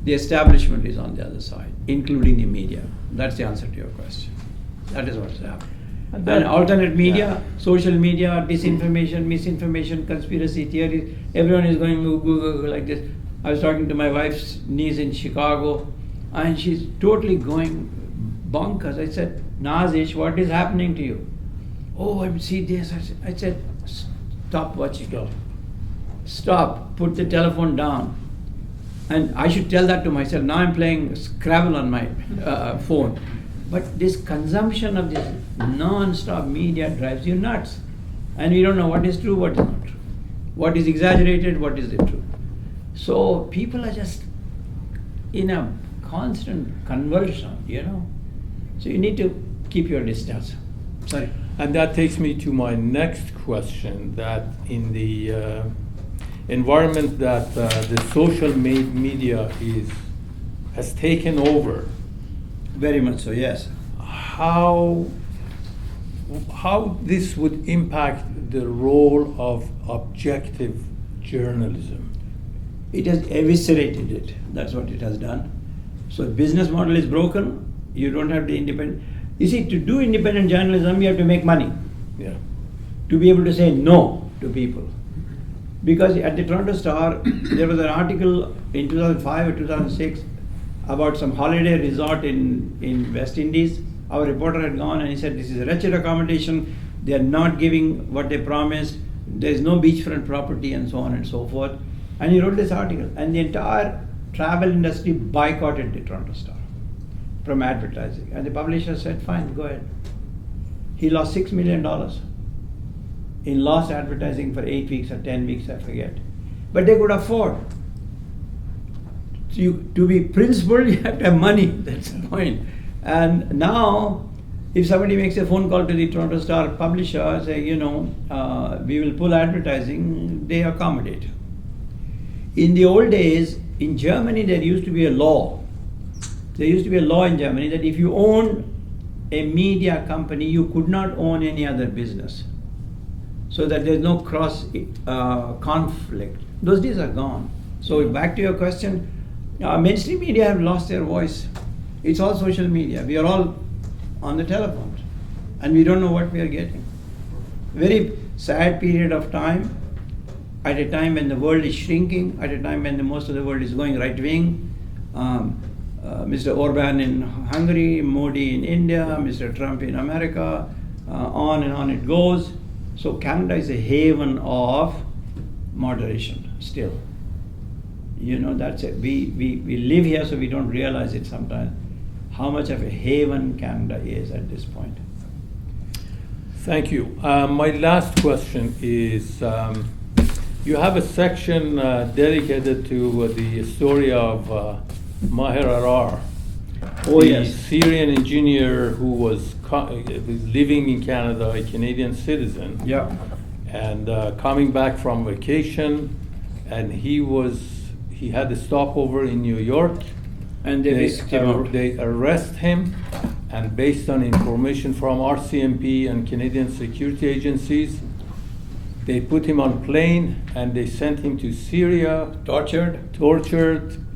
The establishment is on the other side, including the media. That's the answer to your question. That is what has happened. And alternate media, social media, disinformation, misinformation, conspiracy theories, everyone is going Google like this. I was talking to my wife's niece in Chicago, and she's totally going bonkers. I said, Nazish, what is happening to you? Oh, I see this. I said, stop watching. Stop. Put the telephone down. And I should tell that to myself. Now I'm playing Scrabble on my phone. But this consumption of this non-stop media drives you nuts. And you don't know what is true, what is not true. What is exaggerated, what is the truth. So people are just in a constant convulsion, So you need to keep your distance. Sorry. And that takes me to my next question, that in the environment that the social media has taken over. Very much so, yes. How this would impact the role of objective journalism? It has eviscerated it. That's what it has done. So business model is broken. You don't have the independent. You see, to do independent journalism, you have to make money. Yeah. To be able to say no to people. Because at the Toronto Star, there was an article in 2005 or 2006 about some holiday resort in West Indies. Our reporter had gone and he said, this is a wretched accommodation. They are not giving what they promised. There is no beachfront property and so on and so forth. And he wrote this article. And the entire travel industry boycotted the Toronto Star from advertising. And the publisher said, fine, go ahead. He lost $6 million in lost advertising for 8 weeks or 10 weeks, I forget. But they could afford. To be principled, you have to have money. That's the point. And now, if somebody makes a phone call to the Toronto Star publisher, say, we will pull advertising, they accommodate. In the old days, in Germany, there used to be a law. There used to be a law in Germany that if you own a media company, you could not own any other business. So that there's no cross conflict. Those days are gone. So back to your question, mainstream media have lost their voice. It's all social media. We are all on the telephones, and we don't know what we are getting. Very sad period of time, at a time when the world is shrinking, at a time when most of the world is going right wing. Mr. Orban in Hungary, Modi in India, Mr. Trump in America, on and on it goes. So Canada is a haven of moderation still. You know, that's it. We live here, so we don't realize it sometimes, how much of a haven Canada is at this point. Thank you. My last question is, you have a section dedicated to the story of Maher Arar, Oh, the yes. Syrian engineer who was living in Canada, a Canadian citizen, Yeah. and coming back from vacation, and he had a stopover in New York. And they whisked him out. They arrest him, and based on information from RCMP and Canadian security agencies, they put him on plane and they sent him to Syria, tortured,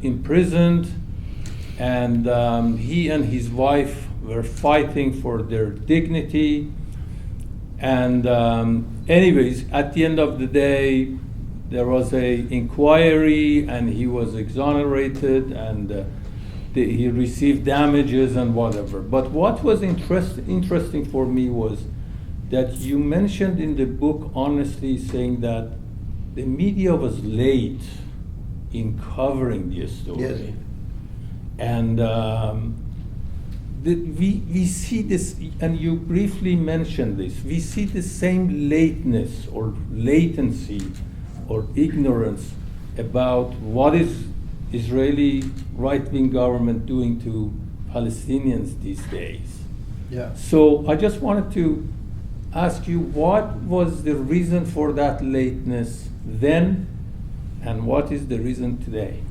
imprisoned, and he and his wife were fighting for their dignity. And anyways, at the end of the day, there was a inquiry and he was exonerated, and he received damages and whatever. But what was interesting for me was that you mentioned in the book, honestly, saying that the media was late in covering the story. Yes. And we see this, and you briefly mentioned this, we see the same lateness or latency or ignorance about what is Israeli right-wing government doing to Palestinians these days. Yeah. So I just wanted to ask you, what was the reason for that lateness then, and what is the reason today?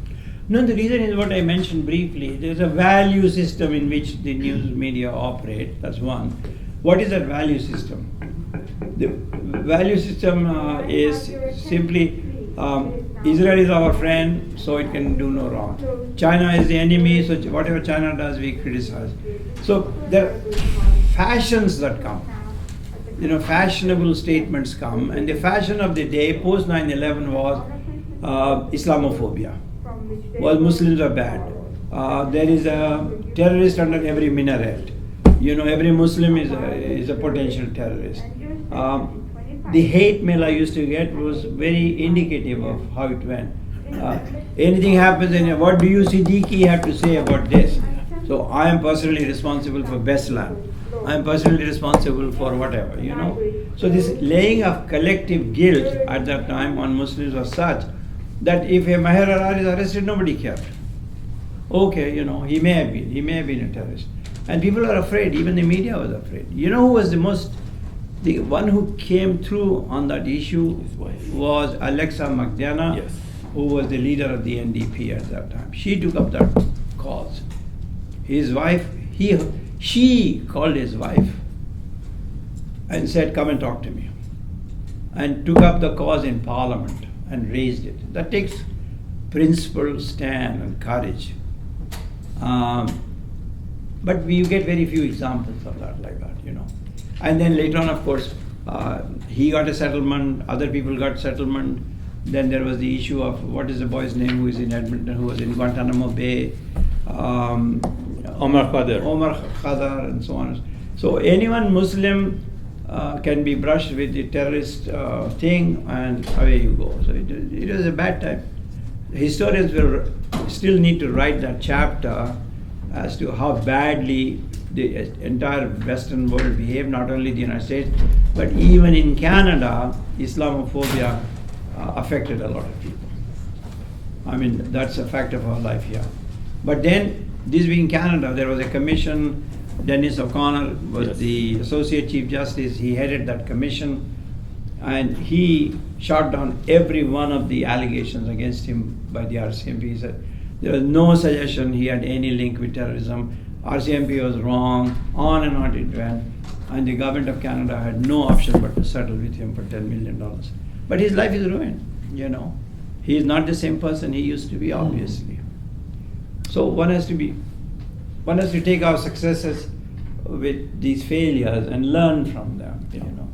No, the reason is what I mentioned briefly. There's a value system in which the news media operate. That's one. What is that value system? The value system is simply Israel is our friend, so it can do no wrong. China is the enemy, so whatever China does, we criticize. So there are fashions that come. You know, fashionable statements come, and the fashion of the day post 9/11 was Islamophobia. Well, Muslims are bad. There is a terrorist under every minaret. You know, every Muslim is a potential terrorist. The hate mail I used to get was very indicative of how it went. Anything happens, and what do you, Siddiqui, have to say about this? So I am personally responsible for Beslan. I am personally responsible for whatever, you know. So this laying of collective guilt at that time on Muslims was such that if a Maher Arar is arrested, nobody cared. Okay, you know, he may have been a terrorist. And people are afraid, even the media was afraid. You know who was the one who came through on that issue was Alexa Magdana, Yes. who was the leader of the NDP at that time. She took up that cause. His wife, she called his wife and said, come and talk to me. And took up the cause in Parliament and raised it. That takes principle, stand, and courage. But we get very few examples of that like that, you know. And then later on, of course, he got a settlement, other people got settlement. Then there was the issue of, what is the boy's name who is in Edmonton, who was in Guantanamo Bay? Omar Khadr, and so on. So anyone Muslim can be brushed with the terrorist thing, and away you go. So it was a bad time. Historians will still need to write that chapter as to how badly the entire Western world behaved, not only the United States, but even in Canada, Islamophobia affected a lot of people. I mean, that's a fact of our life here. But then, this being Canada, there was a commission. Dennis O'Connor was Yes. the Associate Chief Justice. He headed that commission, and he shot down every one of the allegations against him by the RCMP. He said there was no suggestion he had any link with terrorism. RCMP was wrong, on and on it went, and the government of Canada had no option but to settle with him for $10 million. But his life is ruined, you know. He is not the same person he used to be, obviously. So one has to take our successes with these failures and learn from them, you know.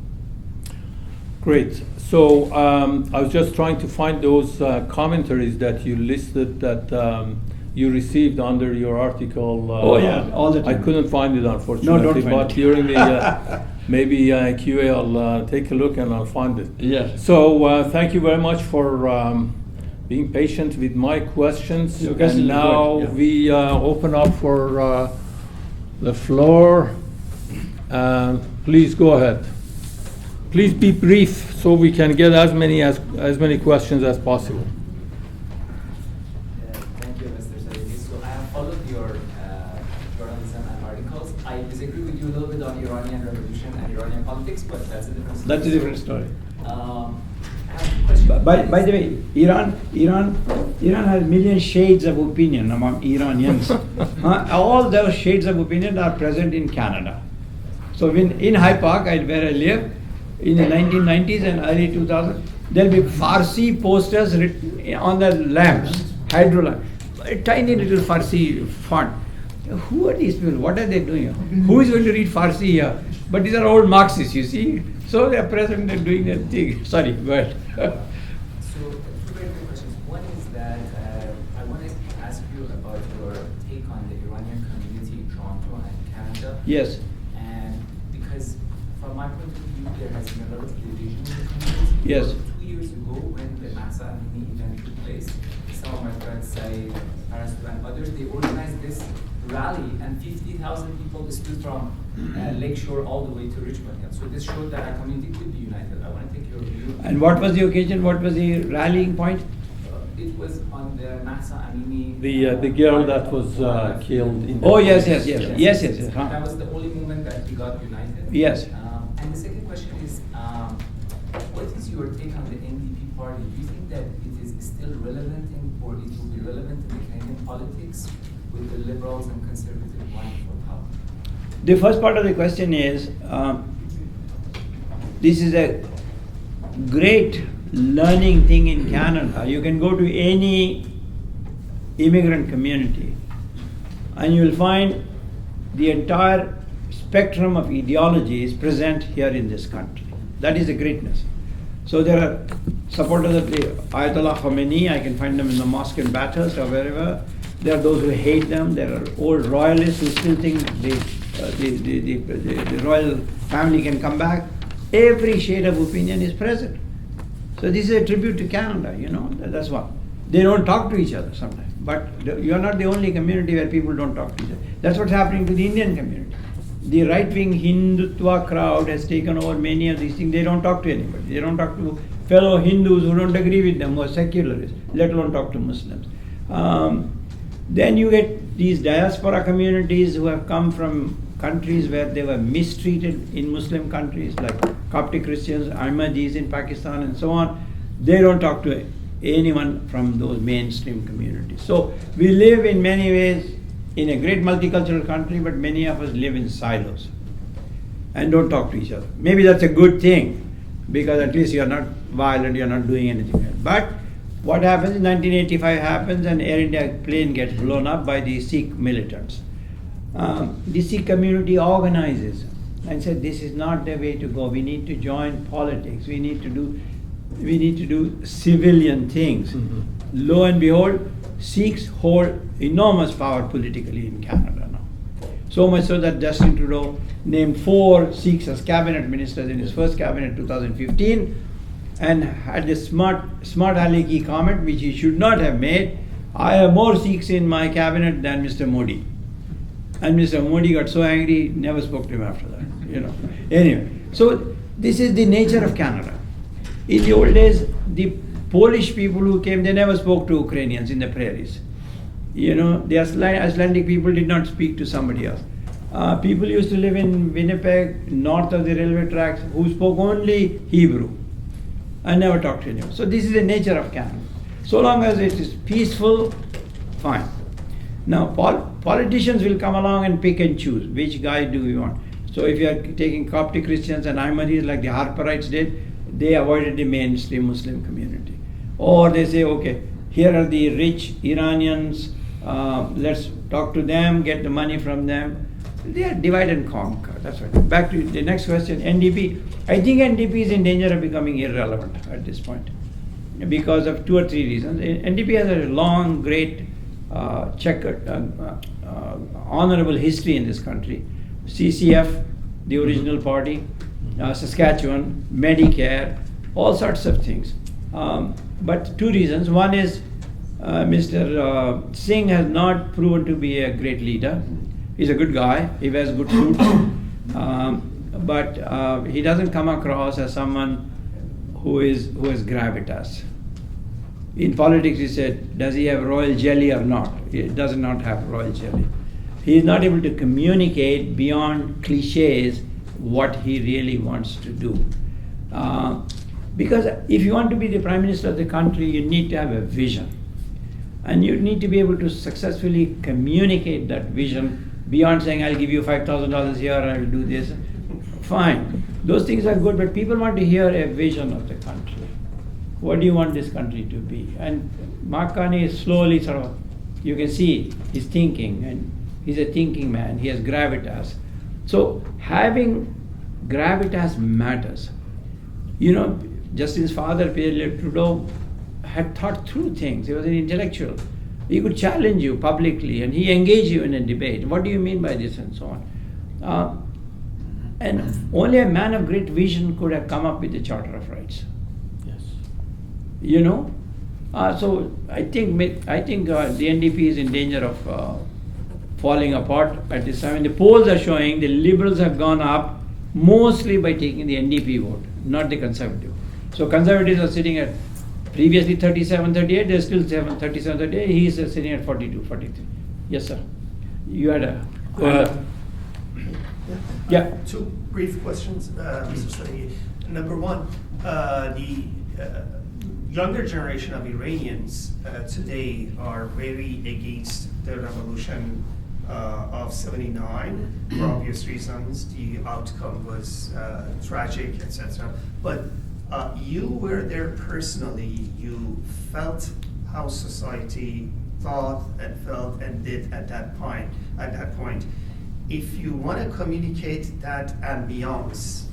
Great. So I was just trying to find those commentaries that you listed that you received under your article. Oh yeah, all the time. I couldn't find it, unfortunately. No, don't find but it. during the maybe QA, I'll take a look and I'll find it. Yes. So thank you very much for being patient with my questions. Your questions And are now good, yeah. we open up for the floor. Please go ahead. Please be brief so we can get as many questions as possible. Thank you, Mr. صدیقی. So I have followed your journalism and articles. I disagree with you a little bit on Iranian revolution and Iranian politics, but that's a different story. That's a different story. I have a question. By the way, Iran has million shades of opinion among Iranians. All those shades of opinion are present in Canada. So in High Park, where I live, in the 1990s and early 2000s, there'll be Farsi posters on the lamps, hydro lamps, a tiny little Farsi font. Who are these people? What are they doing here? Who is going to read Farsi here? But these are old Marxists, you see. So they are present and doing their thing. Sorry, go ahead. So two very quick questions. One is that I want to ask you about your take on the Iranian community in Toronto and Canada. Yes. And because from my point of view, there has been a lot of division in the community. Yes. 2 years ago, when the Mahsa Amini event took place, some of my friends, Saeed, Arastu, and others, they organized this rally, and 50,000 people stood from Lakeshore all the way to Richmond Hill. So this showed that our community could be united. I want to take your view. And what was the occasion? What was the rallying point? It was on the Mahsa Amini. The girl that was killed in the Oh, yes. That was the only moment that we got united. Yes. And the second question is, what is your take on the NDP party? Do you think that it is still relevant or it will be relevant in the Canadian politics with the liberals and conservatives vying for power? The first part of the question is, this is a great learning thing in Canada. You can go to any immigrant community and you will find the entire spectrum of ideology is present here in this country. That is the greatness. So there are supporters of the Ayatollah Khomeini, I can find them in the mosque in Bathurst or wherever. There are those who hate them. There are old royalists who still think the royal family can come back. Every shade of opinion is present. So this is a tribute to Canada, you know, that's one. They don't talk to each other sometimes. But you are not the only community where people don't talk to each other. That's what's happening to the Indian community. The right-wing Hindutva crowd has taken over many of these things. They don't talk to anybody. They don't talk to fellow Hindus who don't agree with them, who are secularists, let alone talk to Muslims. Then you get these diaspora communities who have come from countries where they were mistreated in Muslim countries, like Coptic Christians, Ahmadis in Pakistan and so on. They don't talk to anyone from those mainstream communities. So we live in many ways in a great multicultural country, but many of us live in silos and don't talk to each other. Maybe that's a good thing, because at least you're not violent, you're not doing anything else. But what happens in 1985 happens, and Air India plane gets blown up by the Sikh militants. The Sikh community organizes and said, this is not the way to go. We need to join politics. We need to do civilian things. Mm-hmm. Lo and behold, Sikhs hold enormous power politically in Canada now. So much so that Justin Trudeau named 4 Sikhs as cabinet ministers in his first cabinet in 2015, and had a smart alecky comment which he should not have made. I have more Sikhs in my cabinet than Mr. Modi. And Mr. Modi got so angry, never spoke to him after that. You know. Anyway, so this is the nature of Canada. In the old days, the Polish people who came, they never spoke to Ukrainians in the prairies. You know, the Icelandic people did not speak to somebody else. People used to live in Winnipeg, north of the railway tracks, who spoke only Hebrew and never talked to anyone. So this is the nature of Canada. So long as it is peaceful, fine. Now, politicians will come along and pick and choose which guy do we want. So if you are taking Coptic Christians and Ahmadis like the Harperites did, they avoided the mainstream Muslim community. Or they say, okay, here are the rich Iranians, let's talk to them, get the money from them. They are divide and conquer, that's right. Back to the next question, NDP. I think NDP is in danger of becoming irrelevant at this point because of 2 or 3 reasons. NDP has a long, great, checkered, honorable history in this country. CCF, the original party, Saskatchewan, Medicare, all sorts of things. But 2 reasons. One is Mr. Singh has not proven to be a great leader. He's a good guy. He wears good suits. But he doesn't come across as someone who is gravitas. In politics, he said, does he have royal jelly or not? He does not have royal jelly. He is not able to communicate beyond cliches what he really wants to do. Because if you want to be the Prime Minister of the country, you need to have a vision. And you need to be able to successfully communicate that vision beyond saying, I'll give you $5,000 here, I'll do this. Fine. Those things are good, but people want to hear a vision of the country. What do you want this country to be? And Mark Carney is slowly sort of, you can see he's thinking, and he's a thinking man, he has gravitas. So having gravitas matters. You know, Justin's father, Pierre Trudeau, had thought through things. He was an intellectual. He could challenge you publicly, and he engaged you in a debate. What do you mean by this, and so on. And only a man of great vision could have come up with the Charter of Rights. Yes. You know? So I think the NDP is in danger of falling apart at this time. And the polls are showing the Liberals have gone up mostly by taking the NDP vote, not the Conservative. So Conservatives are sitting at previously 37, 38, they're still 37, 38. He's sitting at 42, 43. Yes, sir. You had a... Go ahead. Yeah. 2 brief questions, Mr. صدیقی. Number 1, the younger generation of Iranians today are very against the revolution of '79 for obvious reasons. The outcome was tragic, etc. But you were there personally. You felt how society thought and felt and did at that point. If you want to communicate that ambiance,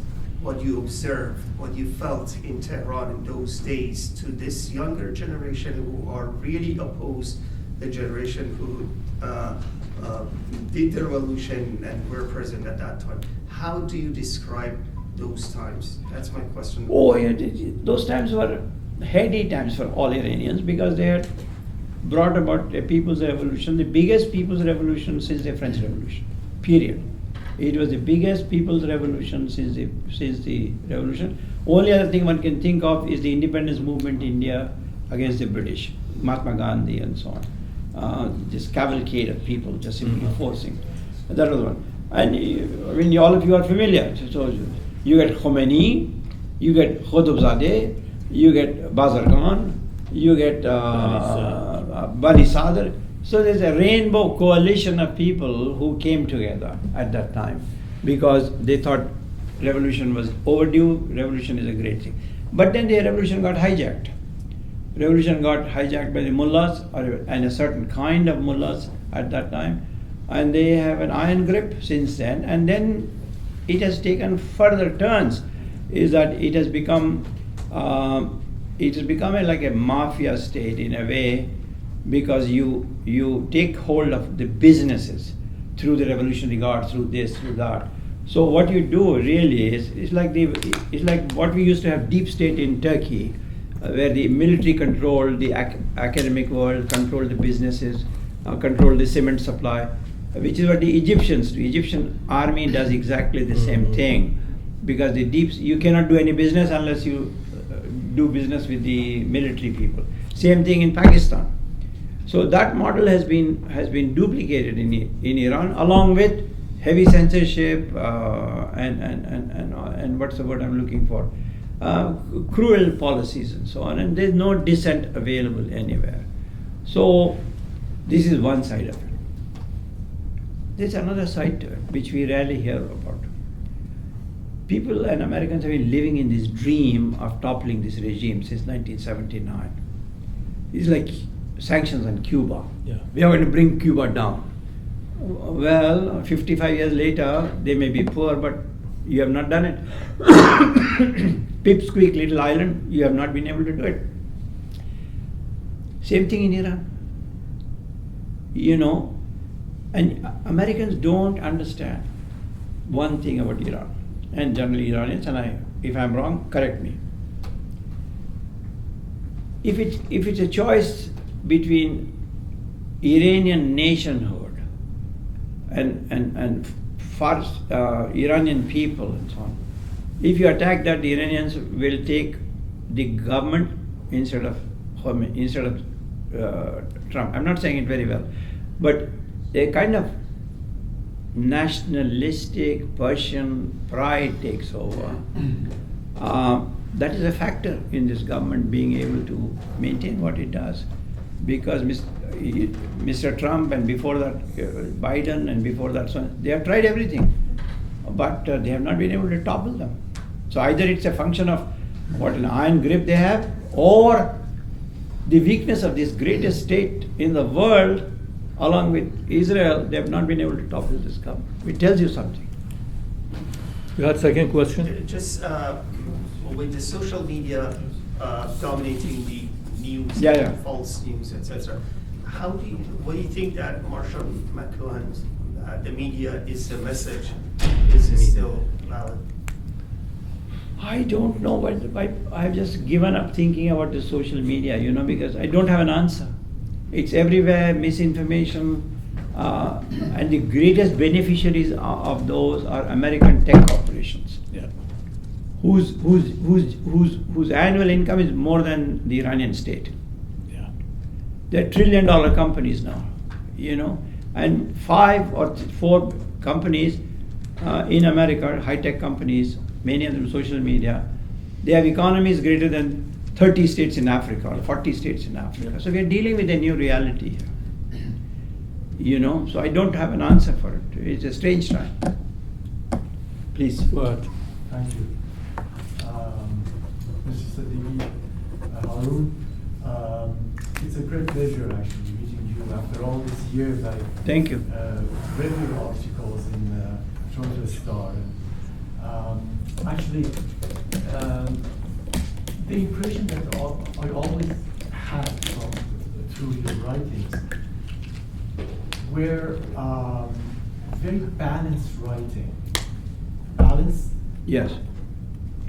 what you observed, what you felt in Tehran in those days, to this younger generation who are really opposed, the generation who did the revolution and were present at that time, how do you describe those times? That's my question. Oh, yeah, those times were heady times for all Iranians because they had brought about a people's revolution, the biggest people's revolution since the French Revolution, period. It was the biggest people's revolution since the revolution. Only other thing one can think of is the independence movement in India against the British, Mahatma Gandhi and so on. This cavalcade of people just simply forcing. That was one. And I mean, all of you are familiar. So you get Khomeini, you get Khodabzadeh, you get Bazargan, you get Bani Sadr. So there's a rainbow coalition of people who came together at that time because they thought revolution was overdue, revolution is a great thing. But then the revolution got hijacked. Revolution got hijacked by the mullahs and a certain kind of mullahs at that time. And they have an iron grip since then. And then it has taken further turns, is that it has become like a mafia state in a way, because you take hold of the businesses through the Revolutionary Guard, through this, through that. So what you do really is it's like what we used to have deep state in Turkey, where the military controlled the academic world, controlled the businesses, controlled the cement supply, which is what the Egyptians do. Egyptian army does exactly the same thing, because you cannot do any business unless you do business with the military people. Same thing in Pakistan. So that model has been duplicated in Iran, along with heavy censorship and what's the word I'm looking for, cruel policies and so on, and there's no dissent available anywhere. So this is one side of it. There's another side to it, which we rarely hear about. People and Americans have been living in this dream of toppling this regime since 1979. It's like sanctions on Cuba. Yeah. We are going to bring Cuba down. Well, 55 years later, they may be poor, but you have not done it. Pipsqueak, little island, you have not been able to do it. Same thing in Iran. You know, and Americans don't understand one thing about Iran, and generally Iranians, and if I'm wrong, correct me. If it's a choice between Iranian nationhood and Fars, Iranian people and so on, if you attack that, the Iranians will take the government instead of Trump. I'm not saying it very well, but a kind of nationalistic Persian pride takes over. That is a factor in this government being able to maintain what it does, because Mr. Trump and before that Biden and before that, so they have tried everything, but they have not been able to topple them. So either it's a function of what an iron grip they have, or the weakness of this greatest state in the world, along with Israel, they have not been able to topple this government. It tells you something. You had second question? Just with the social media dominating the news, false news, etc. What do you think that Marshall McLuhan's the media is the message? Is it still valid? I don't know, but I've just given up thinking about the social media, because I don't have an answer. It's everywhere, misinformation, and the greatest beneficiaries of those are American tech corporations, whose annual income is more than the Iranian state. Yeah. They're $1 trillion companies now, and 5 or 4 companies in America, high-tech companies, many of them social media, they have economies greater than 30 states in Africa or 40 states in Africa. So we're dealing with a new reality here. So I don't have an answer for it. It's a strange time. Please. Go ahead. Thank you. Mr. صدیقی, Hārūn, it's a great pleasure actually meeting you after all these years. Thank you. Read your articles in Tورنتو استار. Actually, the impression that I always had through your writings were very balanced writing. Balanced? Yes.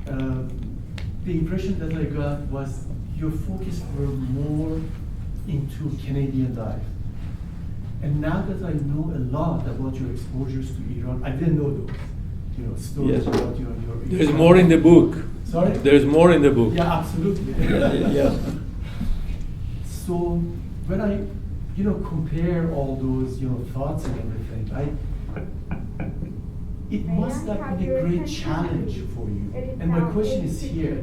The impression that I got was your focus were more into Canadian life. And now that I know a lot about your exposures to Iran, I didn't know those. Stories about your There's more in the book. Sorry? There's more in the book. Yeah, absolutely. Yes. So when I, compare all those, thoughts and everything, it must have been a great challenge for you. And my question is here,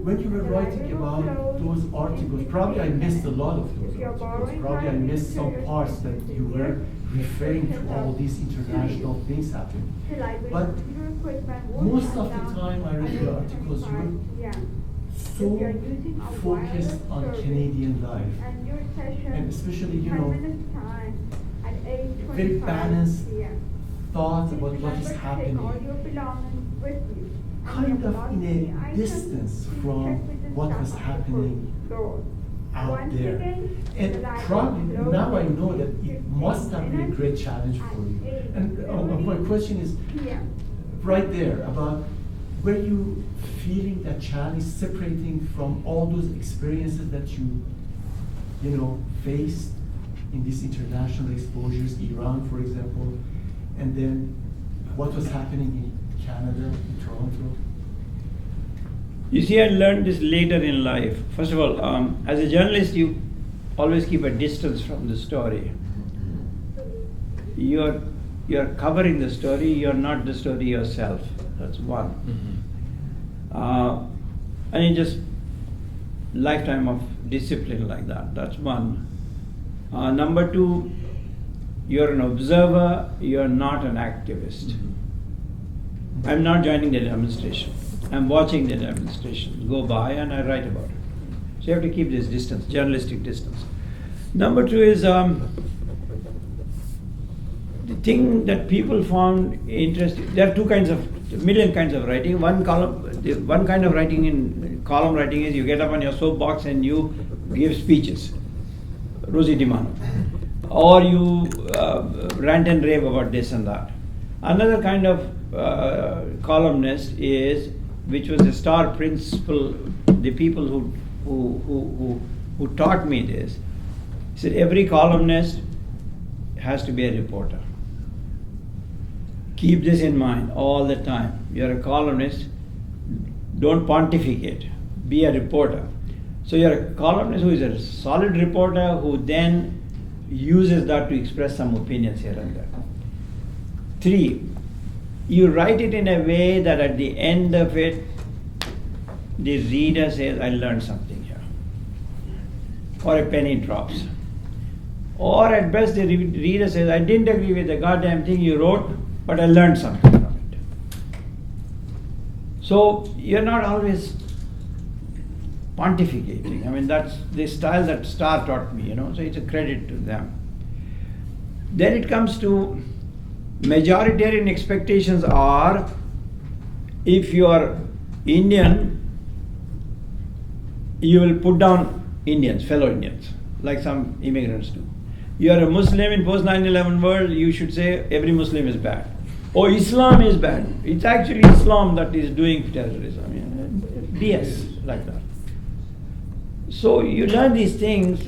when you were writing about those articles, probably I missed a lot of those articles. Probably I missed some parts that you were referring to all these international things happening. But most of the time I read the articles, you were so focused on Canadian life. And especially, very balanced thoughts about what is happening. Kind of in a distance from what was happening out there. And probably now I know that it must have been a great challenge for you. And my question is right there about, were you feeling that challenge separating from all those experiences that you faced in these international exposures, Iran, for example, and then what was happening in Canada, in Toronto? You see, I learned this later in life. First of all, as a journalist, you always keep a distance from the story. You're covering the story, you're not the story yourself. That's one. And it's just lifetime of discipline like that. That's one. Number two, you're an observer, you're not an activist. I'm not joining the demonstration. I'm watching the demonstration go by and I write about it. So you have to keep this distance, journalistic distance. Number two is the thing that people found interesting. There are a million kinds of writing. One kind of writing in column writing is you get up on your soapbox and you give speeches, Rosie DiMano, or you rant and rave about this and that. Another kind of columnist is, which was the star principle, the people who taught me this, said every columnist has to be a reporter. Keep this in mind all the time. You're a columnist, don't pontificate, be a reporter. So you're a columnist who is a solid reporter who then uses that to express some opinions here and there. 3, you write it in a way that at the end of it, the reader says, I learned something here. Or a penny drops. Or at best, the reader says, I didn't agree with the goddamn thing you wrote, but I learned something from it. So you're not always pontificating. I mean, that's the style that Star taught me, so it's a credit to them. Then it comes to majoritarian expectations are, if you are Indian, you will put down Indians, fellow Indians, like some immigrants do. You are a Muslim in post 9/11 world, you should say every Muslim is bad. Oh, Islam is bad. It's actually Islam that is doing terrorism. BS, like that. So you learn these things,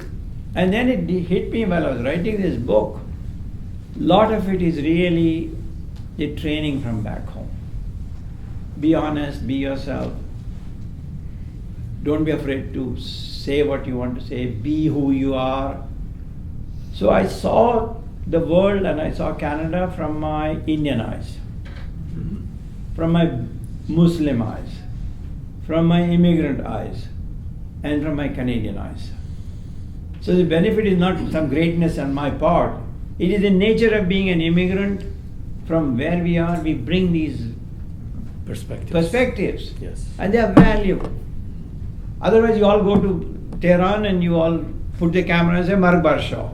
and then it hit me while I was writing this book. A lot of it is really the training from back home. Be honest, be yourself. Don't be afraid to say what you want to say, be who you are. So I saw the world and I saw Canada from my Indian eyes, from my Muslim eyes, from my immigrant eyes, and from my Canadian eyes. So the benefit is not some greatness on my part. It is the nature of being an immigrant. From where we are, we bring these perspectives. Yes. And they are valuable. Otherwise, you all go to Tehran and you all put the camera and say, Marbar Shah.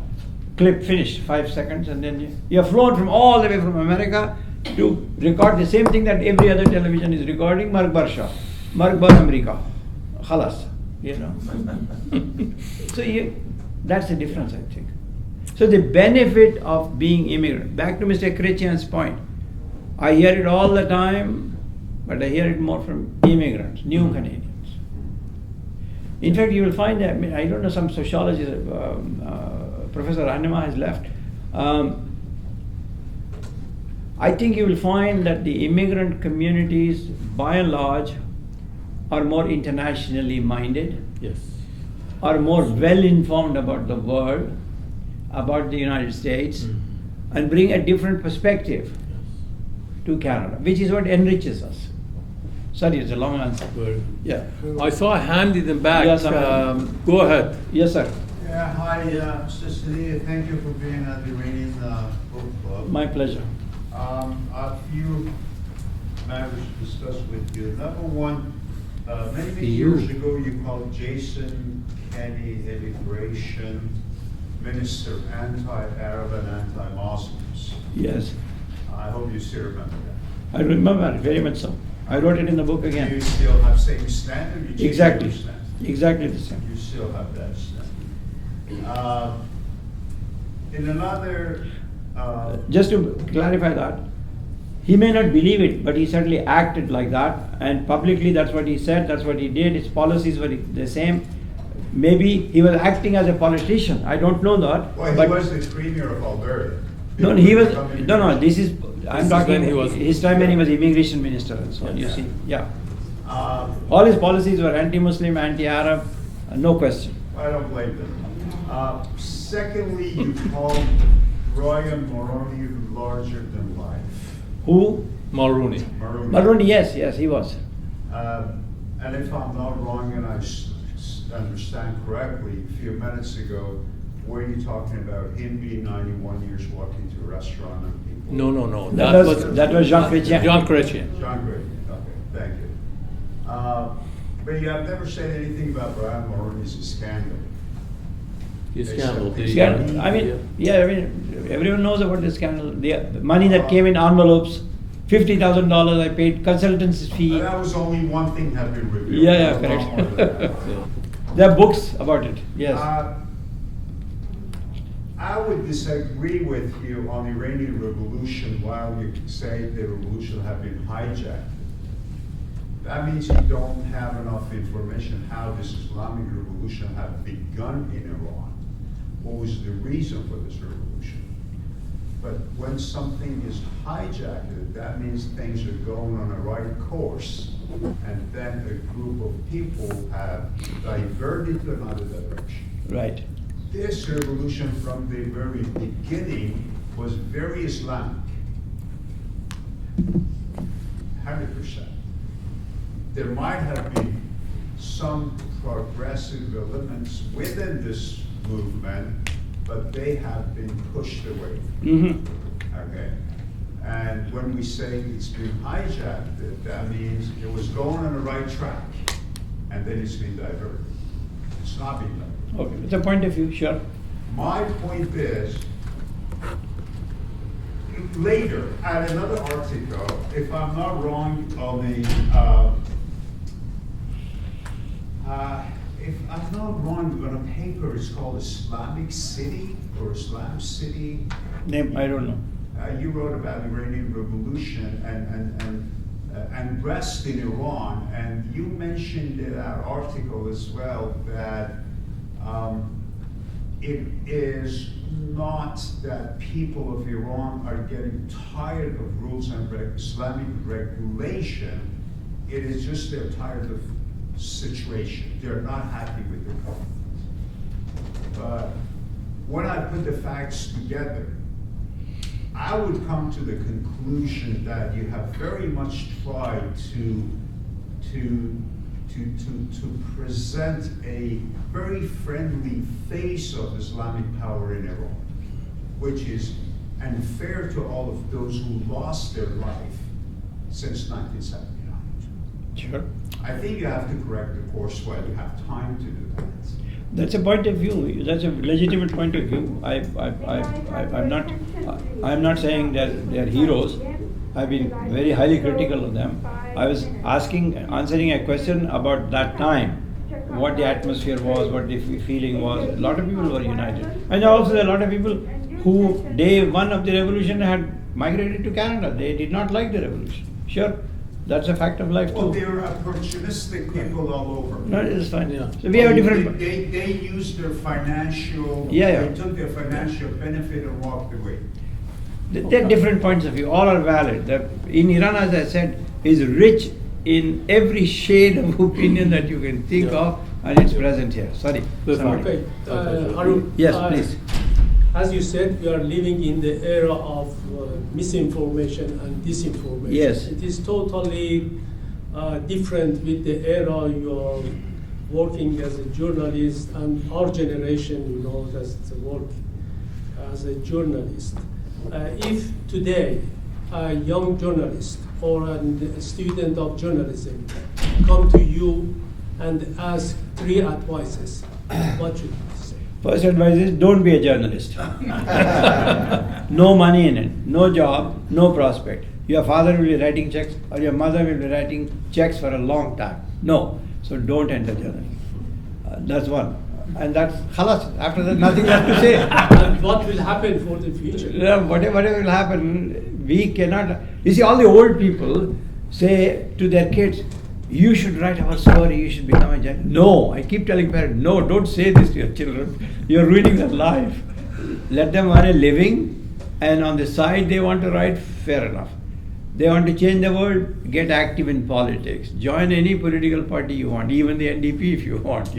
Clip finished, 5 seconds, and then you are flown from all the way from America to record the same thing that every other television is recording, Marbar Shah. Marbar America. Khalas. So that's the difference, I think. So the benefit of being immigrant, back to Mr. Kretian's point, I hear it all the time, but I hear it more from immigrants, new Canadians. In fact, you will find that, I don't know, some sociologist, Professor Anima has left. I think you will find that the immigrant communities, by and large, are more internationally minded, Yes. are more well informed about the world, about the United States, and bring a different perspective to Canada, which is what enriches us. Sorry, it's a long answer. Good. Yeah. I saw a hand in the back. Yes, go ahead. Yes, sir. Yeah, hi, Mr. صدیقی. Thank you for being at the Iranian Book Club. My pleasure. A few matters to discuss with you. Number one, many years ago you called Jason Kenney, immigration minister, anti-Arab and anti-Muslims. Yes. I hope you still remember that. I remember it very much so. I wrote it in the book Do again. you still have same standard? You changed Exactly. your standard? Exactly the same. You still have that standard. In another, Just to clarify that, he may not believe it, but he certainly acted like that, and publicly that's what he said, that's what he did, his policies were the same. Maybe he was acting as a politician, I don't know that. well, but he was the premier of Alberta. no, he was, no, this is, I'm is talking, when he was- his time when he was immigration minister and so on, you Yeah. see, yeah. Uh, All his policies were anti-Muslim, anti-Arab, no question. I don't blame them. Secondly, you called Brian Mulroney larger than life. Who? Mulroney. Mulroney, yes, he was. And if I'm not wrong and I understand correctly, a few minutes ago, were you talking about him being 91 years walking to a restaurant and people? No. That was Jean Chrétien. Jean Chrétien. John Gray, okay, thank you. But you have never said anything about Brian Mulroney's scandal. The scandal. Scandal. I mean, everyone knows about this scandal. The money that came in envelopes, $50,000 I paid, consultants fee. That was only one thing had been revealed. Yeah, Not more than correct. that. There are books about it, yes. I would disagree with you on the Iranian Revolution while you say the revolution had been hijacked. That means you don't have enough information how this Islamic revolution had begun in Iran. What was the reason for this revolution? But when something is hijacked, that means things are going on a right course, and then a group of people have diverted to another direction. Right. This revolution from the very beginning was very Islamic. 100%. There might have been some progressive elements within this movement, but they have been pushed away. Okay. And when we say it's been hijacked, that means it was going on the right track, and then it's been diverted. It's not being diverted. Okay, it's a point of view, sure. My point is, later, at another article, if I'm not wrong, on the, if I'm not wrong, on a paper, it's called Islamic City or Islam City. Name, I don't know. You wrote about the Iranian Revolution and rest in Iran, and you mentioned in that article as well that it is not that people of Iran are getting tired of rules and Islamic regulation. It is just they're tired of situation. They're not happy with the government. But when I put the facts together, I would come to the conclusion that you have very much tried to present a very friendly face of Islamic power in Iran, which is unfair to all of those who lost their life since 1979. Sure. I think you have to correct the course while you have time to do that. That's a point of view. That's a legitimate point of view. I'm not saying that they are heroes. I've been very highly critical of them. I was answering a question about that time, what the atmosphere was, what the feeling was. A lot of people were united. And also there are a lot of people who, day one of the revolution, had migrated to Canada. They did not like the revolution. Sure, that's a fact of life Well, too. they're opportunistic people all over. No, it's fine. Yeah. So we have a different. They used their financial. Yeah. They took their financial benefit and walked away. There are different points of view. All are valid. In Iran, as I said, is rich in every shade of opinion that you can think of, and it's present here. Sorry. Okay. Hārūn, Yes, please. As you said, we are living in the era of misinformation and disinformation. Yes. It is totally different with the era you are working as a journalist, and our generation, does the work as a journalist. If today a young journalist or a student of journalism come to you and ask 3 advices, what should you say? First advice is don't be a journalist. No money in it, no job, no prospect. Your father will be writing checks or your mother will be writing checks for a long time. No, so don't enter journalism. That's one. And that's khalas. After that, nothing left to say. And what will happen for the future? Whatever will happen, we cannot. You see, all the old people say to their kids, you should write our story, you should become a journalist. No, I keep telling parents, no, don't say this to your children. You're ruining their life. Let them earn a living, and on the side they want to write, fair enough. They want to change the world, get active in politics. Join any political party you want, even the NDP if you want,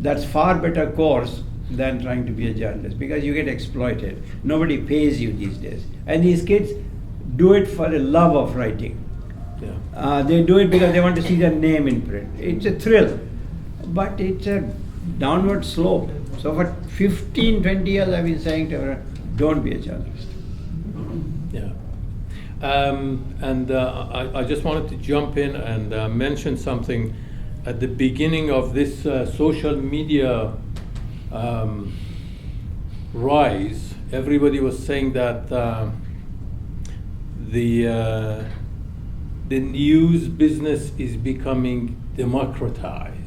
That's far better course than trying to be a journalist, because you get exploited. Nobody pays you these days. And these kids do it for the love of writing. Yeah. They do it because they want to see their name in print. It's a thrill, but it's a downward slope. So for 15, 20 years I've been saying to everyone, don't be a journalist. Yeah. I just wanted to jump in and mention something at the beginning of this social media rise, everybody was saying that the news business is becoming democratized.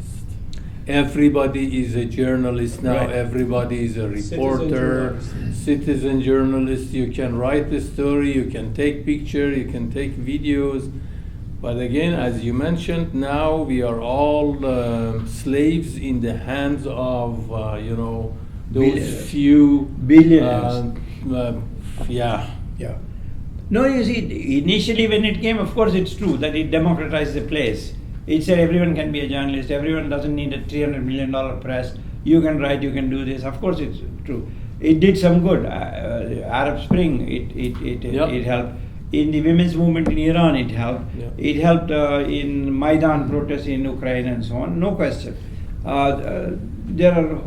Everybody is a journalist now. Right. Everybody is a reporter, citizen journalist. You can write a story, you can take picture, you can take videos. But again, as you mentioned, now we are all slaves in the hands of those few billionaires. Yeah. Yeah. No, you see, initially when it came, of course it's true that it democratized the place. It said everyone can be a journalist, everyone doesn't need a $300 million press. You can write, you can do this. Of course it's true. It did some good. Arab Spring, it helped. In the women's movement in Iran, it helped. Yeah. It helped in Maidan protests in Ukraine and so on, no question. There are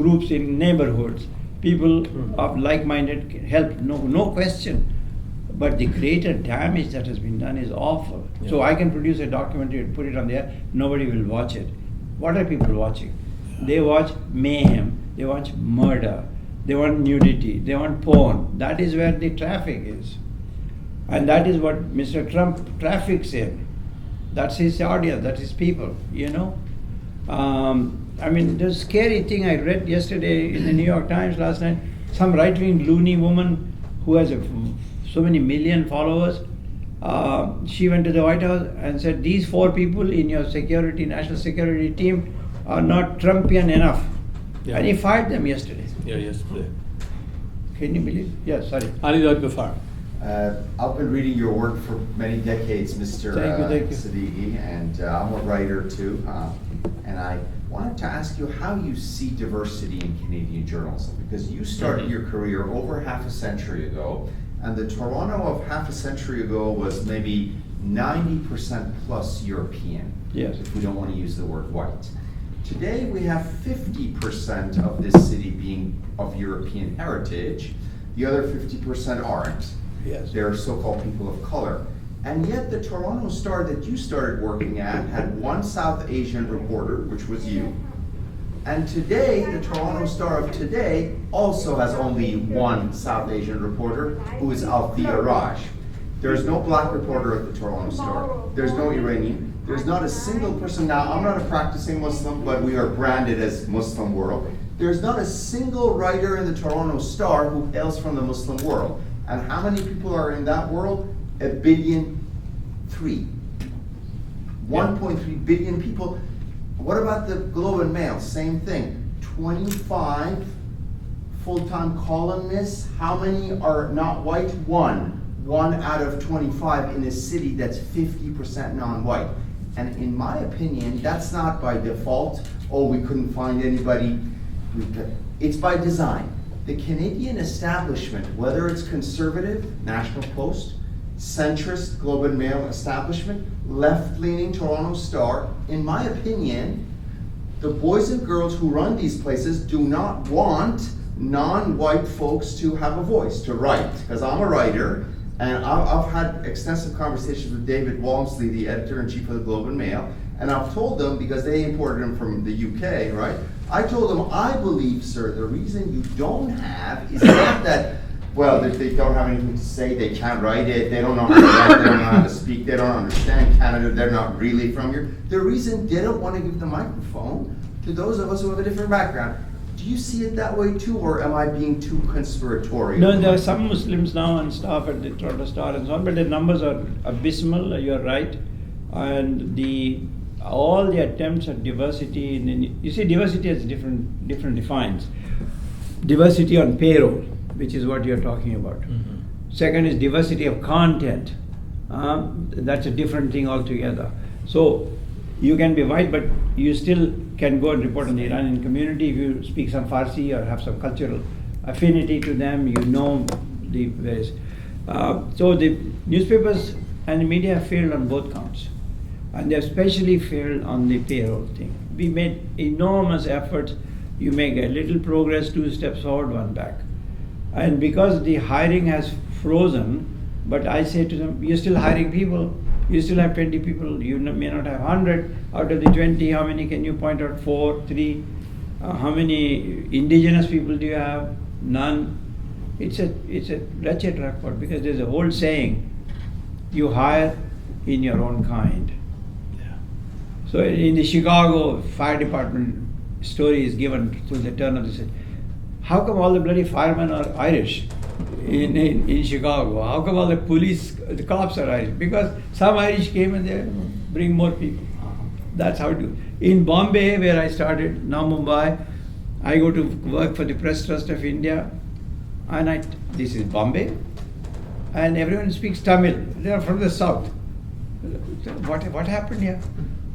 groups in neighborhoods. People of like-minded help, no question. But the greater damage that has been done is awful. Yeah. So I can produce a documentary and put it on there, nobody will watch it. What are people watching? They watch mayhem, they watch murder, they want nudity, they want porn. That is where the traffic is. And that is what Mr. Trump traffics in. That's his audience, that's his people, I mean, the scary thing I read yesterday in the New York Times last night, some right-wing loony woman who has so many million followers, she went to the White House and said, these 4 people in your national security team are not Trumpian enough. Yeah. And he fired them yesterday. Yeah, yesterday. Can you believe? Yeah, sorry. Ali Bafar. I've been reading your work for many decades, Mr. Thank you. Siddiqui, and I'm a writer too. And I wanted to ask you how you see diversity in Canadian journalism, because you started your career over half a century ago, and the Toronto of half a century ago was maybe 90% plus European, Yes. if we don't want to use the word white. Today we have 50% of this city being of European heritage, the other 50% aren't. Yes. They're so-called people of color. And yet the Toronto Star that you started working at had one South Asian reporter, which was you. And today, the Toronto Star of today also has only one South Asian reporter, who is Althea Raj. There's no black reporter at the Toronto Star. There's no Iranian. There's not a single person. Now, I'm not a practicing Muslim, but we are branded as Muslim world. There's not a single writer in the Toronto Star who hails from the Muslim world. And how many people are in that world? 1.3 billion. 1.3 billion people. What about the Globe and Mail? Same thing. 25 full-time columnists. How many are not white? One out of 25 in a city that's 50% non-white. And in my opinion, that's not by default. Oh, we couldn't find anybody. It's by design. The Canadian establishment, whether it's conservative, National Post, centrist Globe and Mail establishment, left-leaning Toronto Star, in my opinion, the boys and girls who run these places do not want non-white folks to have a voice, to write. Because I'm a writer, and I've had extensive conversations with David Walmsley, the editor-in-chief of the Globe and Mail, and I've told them, because they imported him from the UK, right? I told them, I believe, sir, the reason you don't have is not that, well, they don't have anything to say, they can't write it, they don't know how to write, they don't know how to speak, they don't understand Canada, they're not really from here. The reason they don't want to give the microphone to those of us who have a different background. Do you see it that way too, or am I being too conspiratorial? No, there are some Muslims now on staff at the Toronto Star and so on, but the numbers are abysmal, you're right. And all the attempts at diversity, you see, diversity has different defines. Diversity on payroll, which is what you're talking about. Mm-hmm. Second is diversity of content. That's a different thing altogether. So you can be white, but you still can go and report on the Iranian community if you speak some Farsi or have some cultural affinity to them, you know the various. So the newspapers and the media have failed on both counts. And they especially failed on the payroll thing. We made enormous efforts. You make a little progress, 2 steps forward, 1 back. And because the hiring has frozen, but I say to them, you're still hiring people. You still have 20 people, you may not have 100. Out of the 20, how many can you point out? 4, 3? How many indigenous people do you have? None. It's a wretched record, because there's a whole saying, you hire in your own kind. So in the Chicago Fire Department, story is given through the turn of the century. How come all the bloody firemen are Irish in Chicago? How come all the police, the cops are Irish? Because some Irish came and they bring more people. That's how it is. In Bombay, where I started, now Mumbai, I go to work for the Press Trust of India, and this is Bombay, and everyone speaks Tamil. They are from the south. What happened here?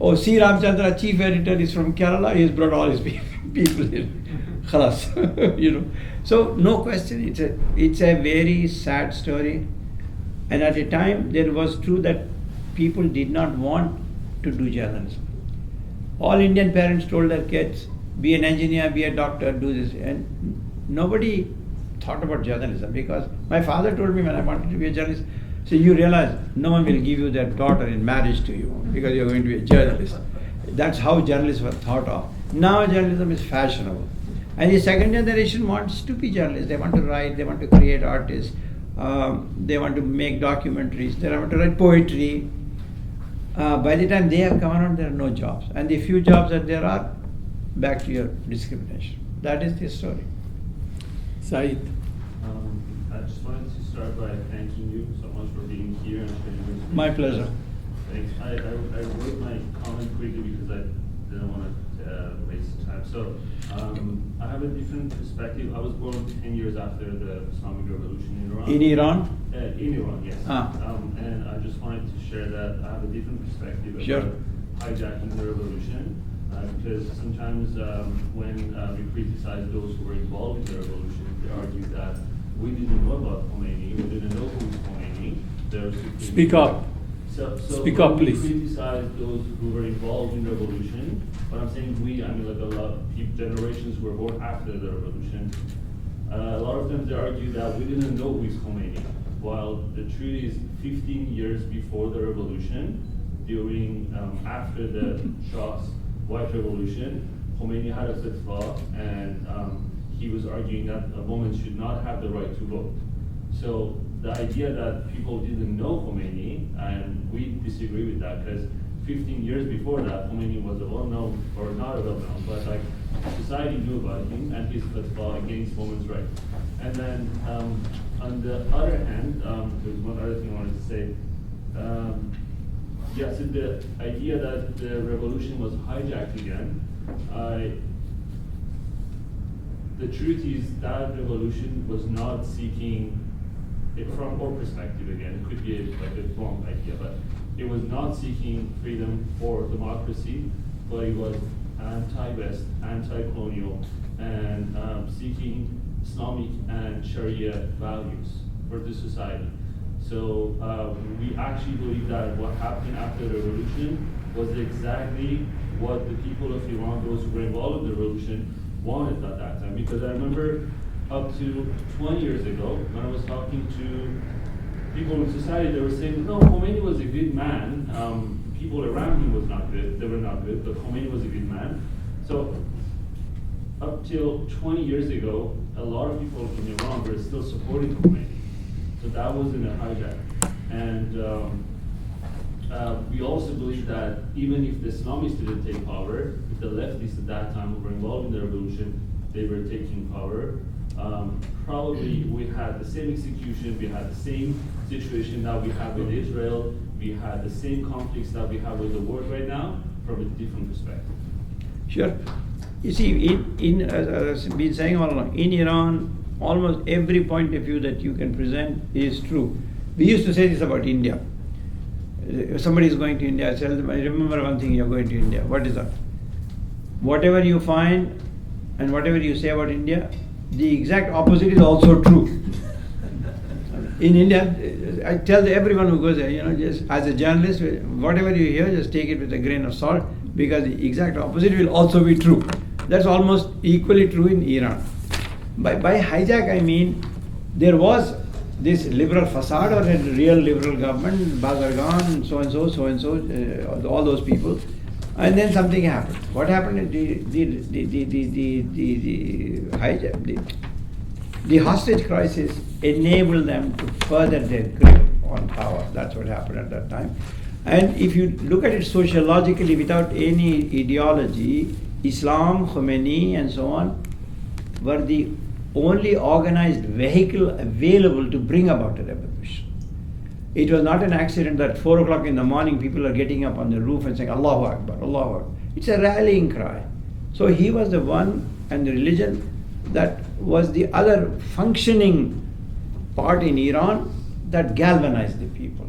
Oh, C. Ramchandra, chief editor, is from Kerala. He has brought all his people here. Khalas, you know. So no question, it's a very sad story. And at a time, there was true that people did not want to do journalism. All Indian parents told their kids, be an engineer, be a doctor, do this. And nobody thought about journalism, because my father told me when I wanted to be a journalist, so you realize no one will give you their daughter in marriage to you because you're going to be a journalist. That's how journalists were thought of. Now journalism is fashionable. And the second generation wants to be journalists. They want to write, they want to create artists, they want to make documentaries, they want to write poetry. By the time they have come around, there are no jobs. And the few jobs that there are, back to your discrimination. That is the story. Saeed. I just wanted to start by thanking you so much for being here and sharing this. My pleasure. Thanks. I wrote my comment quickly because I didn't want to waste time. So I have a different perspective. I was born 10 years after the Islamic Revolution in Iran. In Iran? In Iran, yes. Ah. And I just wanted to share that I have a different perspective Sure. about hijacking the revolution. Because sometimes when we criticize those who were involved in the revolution, they argue that we didn't know about Khomeini, we didn't know who is Khomeini. Speak up. Speak up, please. We criticize those who were involved in the revolution, but I'm saying we, I mean like a lot of generations who were born after the revolution. A lot of them, they argue that we didn't know who is Khomeini, while the truth is 15 years before the revolution, after the Shah's White Revolution, Khomeini had a fatwa, and he was arguing that a woman should not have the right to vote. So the idea that people didn't know Khomeini, and we disagree with that, because 15 years before that, Khomeini was a well-known, or not a well-known, but like society knew about him and his fatwa against women's rights. And then on the other hand, there's one other thing I wanted to say. Yes, the idea that the revolution was hijacked again, the truth is that revolution was not seeking, from our perspective again, it could be like a wrong idea, but it was not seeking freedom or democracy, but it was anti-West, anti-colonial, and seeking Islamic and Sharia values for the society. So we actually believe that what happened after the revolution was exactly what the people of Iran, those who were involved in the revolution, wanted at that time. Because I remember up to 20 years ago, when I was talking to people in society, they were saying, no, Khomeini was a good man. People around him was not good, they were not good, but Khomeini was a good man. So up till 20 years ago, a lot of people in Iran were still supporting Khomeini. So that wasn't a hijack. And we also believe that even if the Islamists didn't take power, if the leftists at that time who were involved in the revolution, they were taking power, probably we had the same execution, we had the same situation that we have with Israel, we had the same conflicts that we have with the world right now, from a different perspective. Sure. You see, as I've been saying all along, in Iran, almost every point of view that you can present is true. We used to say this about India. If somebody is going to India, I tell them, I remember one thing, you're going to India. What is that? Whatever you find and whatever you say about India, the exact opposite is also true. In India, I tell everyone who goes there, just as a journalist, whatever you hear, just take it with a grain of salt, because the exact opposite will also be true. That's almost equally true in Iran. By hijack, I mean there was this liberal facade or a real liberal government, Bazargan, so and so, all those people, and then something happened. What happened? The hostage crisis enabled them to further their grip on power. That's what happened at that time. And if you look at it sociologically, without any ideology, Islam, Khomeini, and so on, were the only organized vehicle available to bring about a revolution. It was not an accident that 4 o'clock in the morning people are getting up on the roof and saying, Allahu Akbar, Allahu Akbar. It's a rallying cry. So he was the one, and the religion that was the other functioning part in Iran that galvanized the people.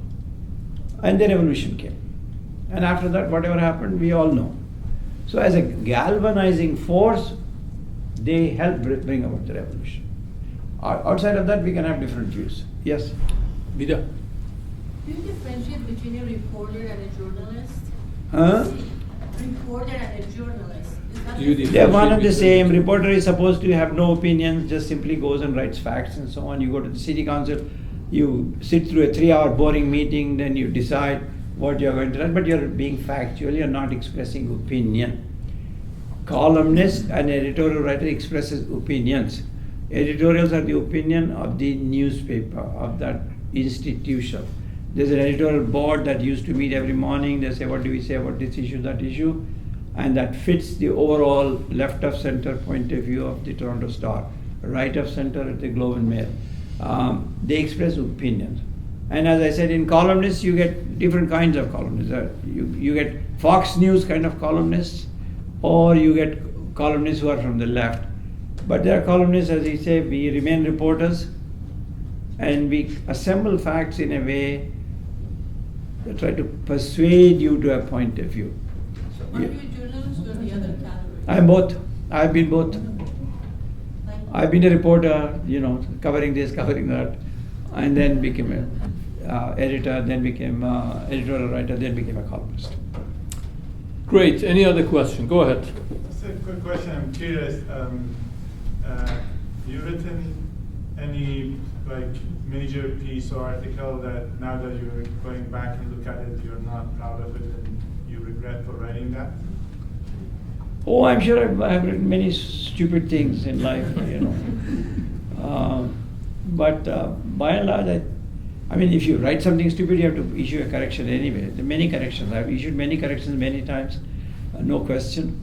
And the revolution came. And after that, whatever happened, we all know. So as a galvanizing force, they helped bring about the revolution. Outside of that, we can have different views. Yes? Vida? Do you differentiate between a reporter and a journalist? Huh? Reporter and a journalist. They're one and the same. Reporter is supposed to have no opinions, just simply goes and writes facts and so on. You go to the city council, you sit through a 3-hour boring meeting, then you decide what you're going to write, but you're being factual, you're not expressing opinion. Columnist and editorial writer expresses opinions. Editorials are the opinion of the newspaper, of that institution. There's an editorial board that used to meet every morning. They say, what do we say about this issue, that issue? And that fits the overall left of center point of view of the Toronto Star, right of center at the Globe and Mail. They express opinions. And as I said, in columnists, you get different kinds of columnists. You get Fox News kind of columnists, or you get columnists who are from the left. But there are columnists, as you say, we remain reporters, and we assemble facts in a way that try to persuade you to a point of view. Are you a journalist or the other category? I'm both. I've been both. I've been a reporter, covering this, covering that, and then became an editor, then became an editorial writer, then became a columnist. Great. Any other question? Go ahead. Just a quick question. I'm curious. You written any major piece or article that now that you're going back and look at it, you're not proud of it and you regret for writing that? Oh, I'm sure I've written many stupid things in life, But by and large, I mean, if you write something stupid, you have to issue a correction anyway. There are many corrections. I've issued many corrections many times, no question.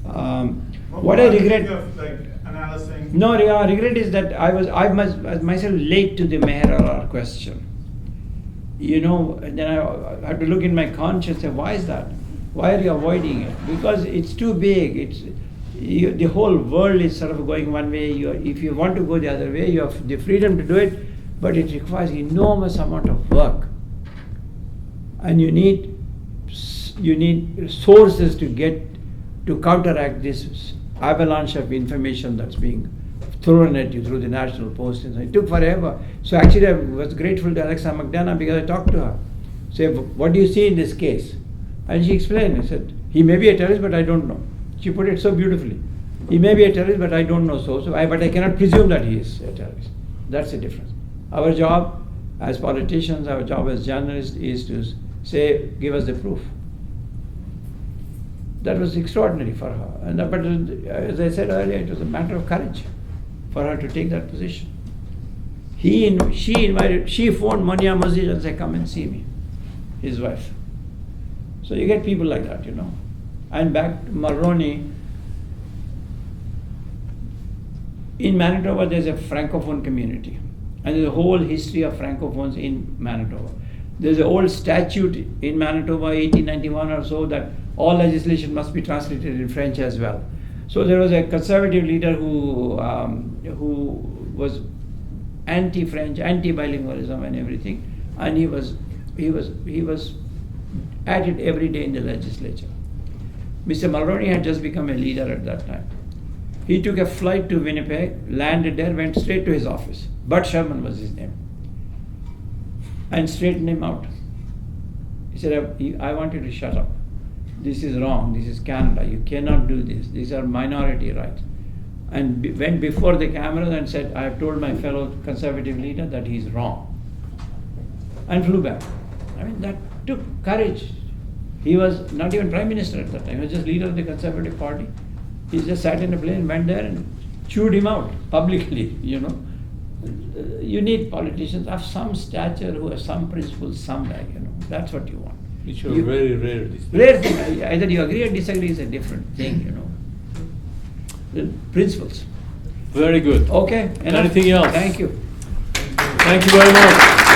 What I regret. No, regret is that I was myself late to the Meher question. And then I have to look in my conscience and say, why is that? Why are you avoiding it? Because it's too big. The whole world is sort of going one way. If you want to go the other way, you have the freedom to do it, but it requires enormous amount of work. And you need sources to counteract this avalanche of information that's being thrown at you through the National Post. And it took forever. So actually I was grateful to Alexa McDonough because I talked to her. Say, what do you see in this case? And she explained. I said, he may be a terrorist, but I don't know. She put it so beautifully. He may be a terrorist, but I don't know but I cannot presume that he is a terrorist. That's the difference. Our job as politicians, our job as journalists is to say, give us the proof. That was extraordinary for her. But as I said earlier, it was a matter of courage for her to take that position. She phoned Mania Masjid and said, come and see me, his wife. So you get people like that, And back to Mulroney, in Manitoba there's a Francophone community. And there's a whole history of Francophones in Manitoba. There's an old statute in Manitoba, 1891 or so, that all legislation must be translated in French as well. So there was a conservative leader who was anti-French, anti-bilingualism and everything, and he was at it every day in the legislature. Mr. Mulroney had just become a leader at that time. He took a flight to Winnipeg, landed there, went straight to his office. Bud Sherman was his name, and straightened him out. He said, I want you to shut up. This is wrong. This is Canada. You cannot do this. These are minority rights. and went before the camera and said, I have told my fellow conservative leader that he's wrong, and flew back. I mean, that took courage. He was not even prime minister at that time, he was just leader of the Conservative Party. He just sat in a plane, went there and chewed him out publicly, you know. You need politicians of some stature who have some principles somewhere, you know. That's what you want. Which are very rare these days. Rare thing. Either you agree or disagree is a different thing, you know. The principles. Very good. Okay. Enough. Anything else? Thank you. Thank you very much.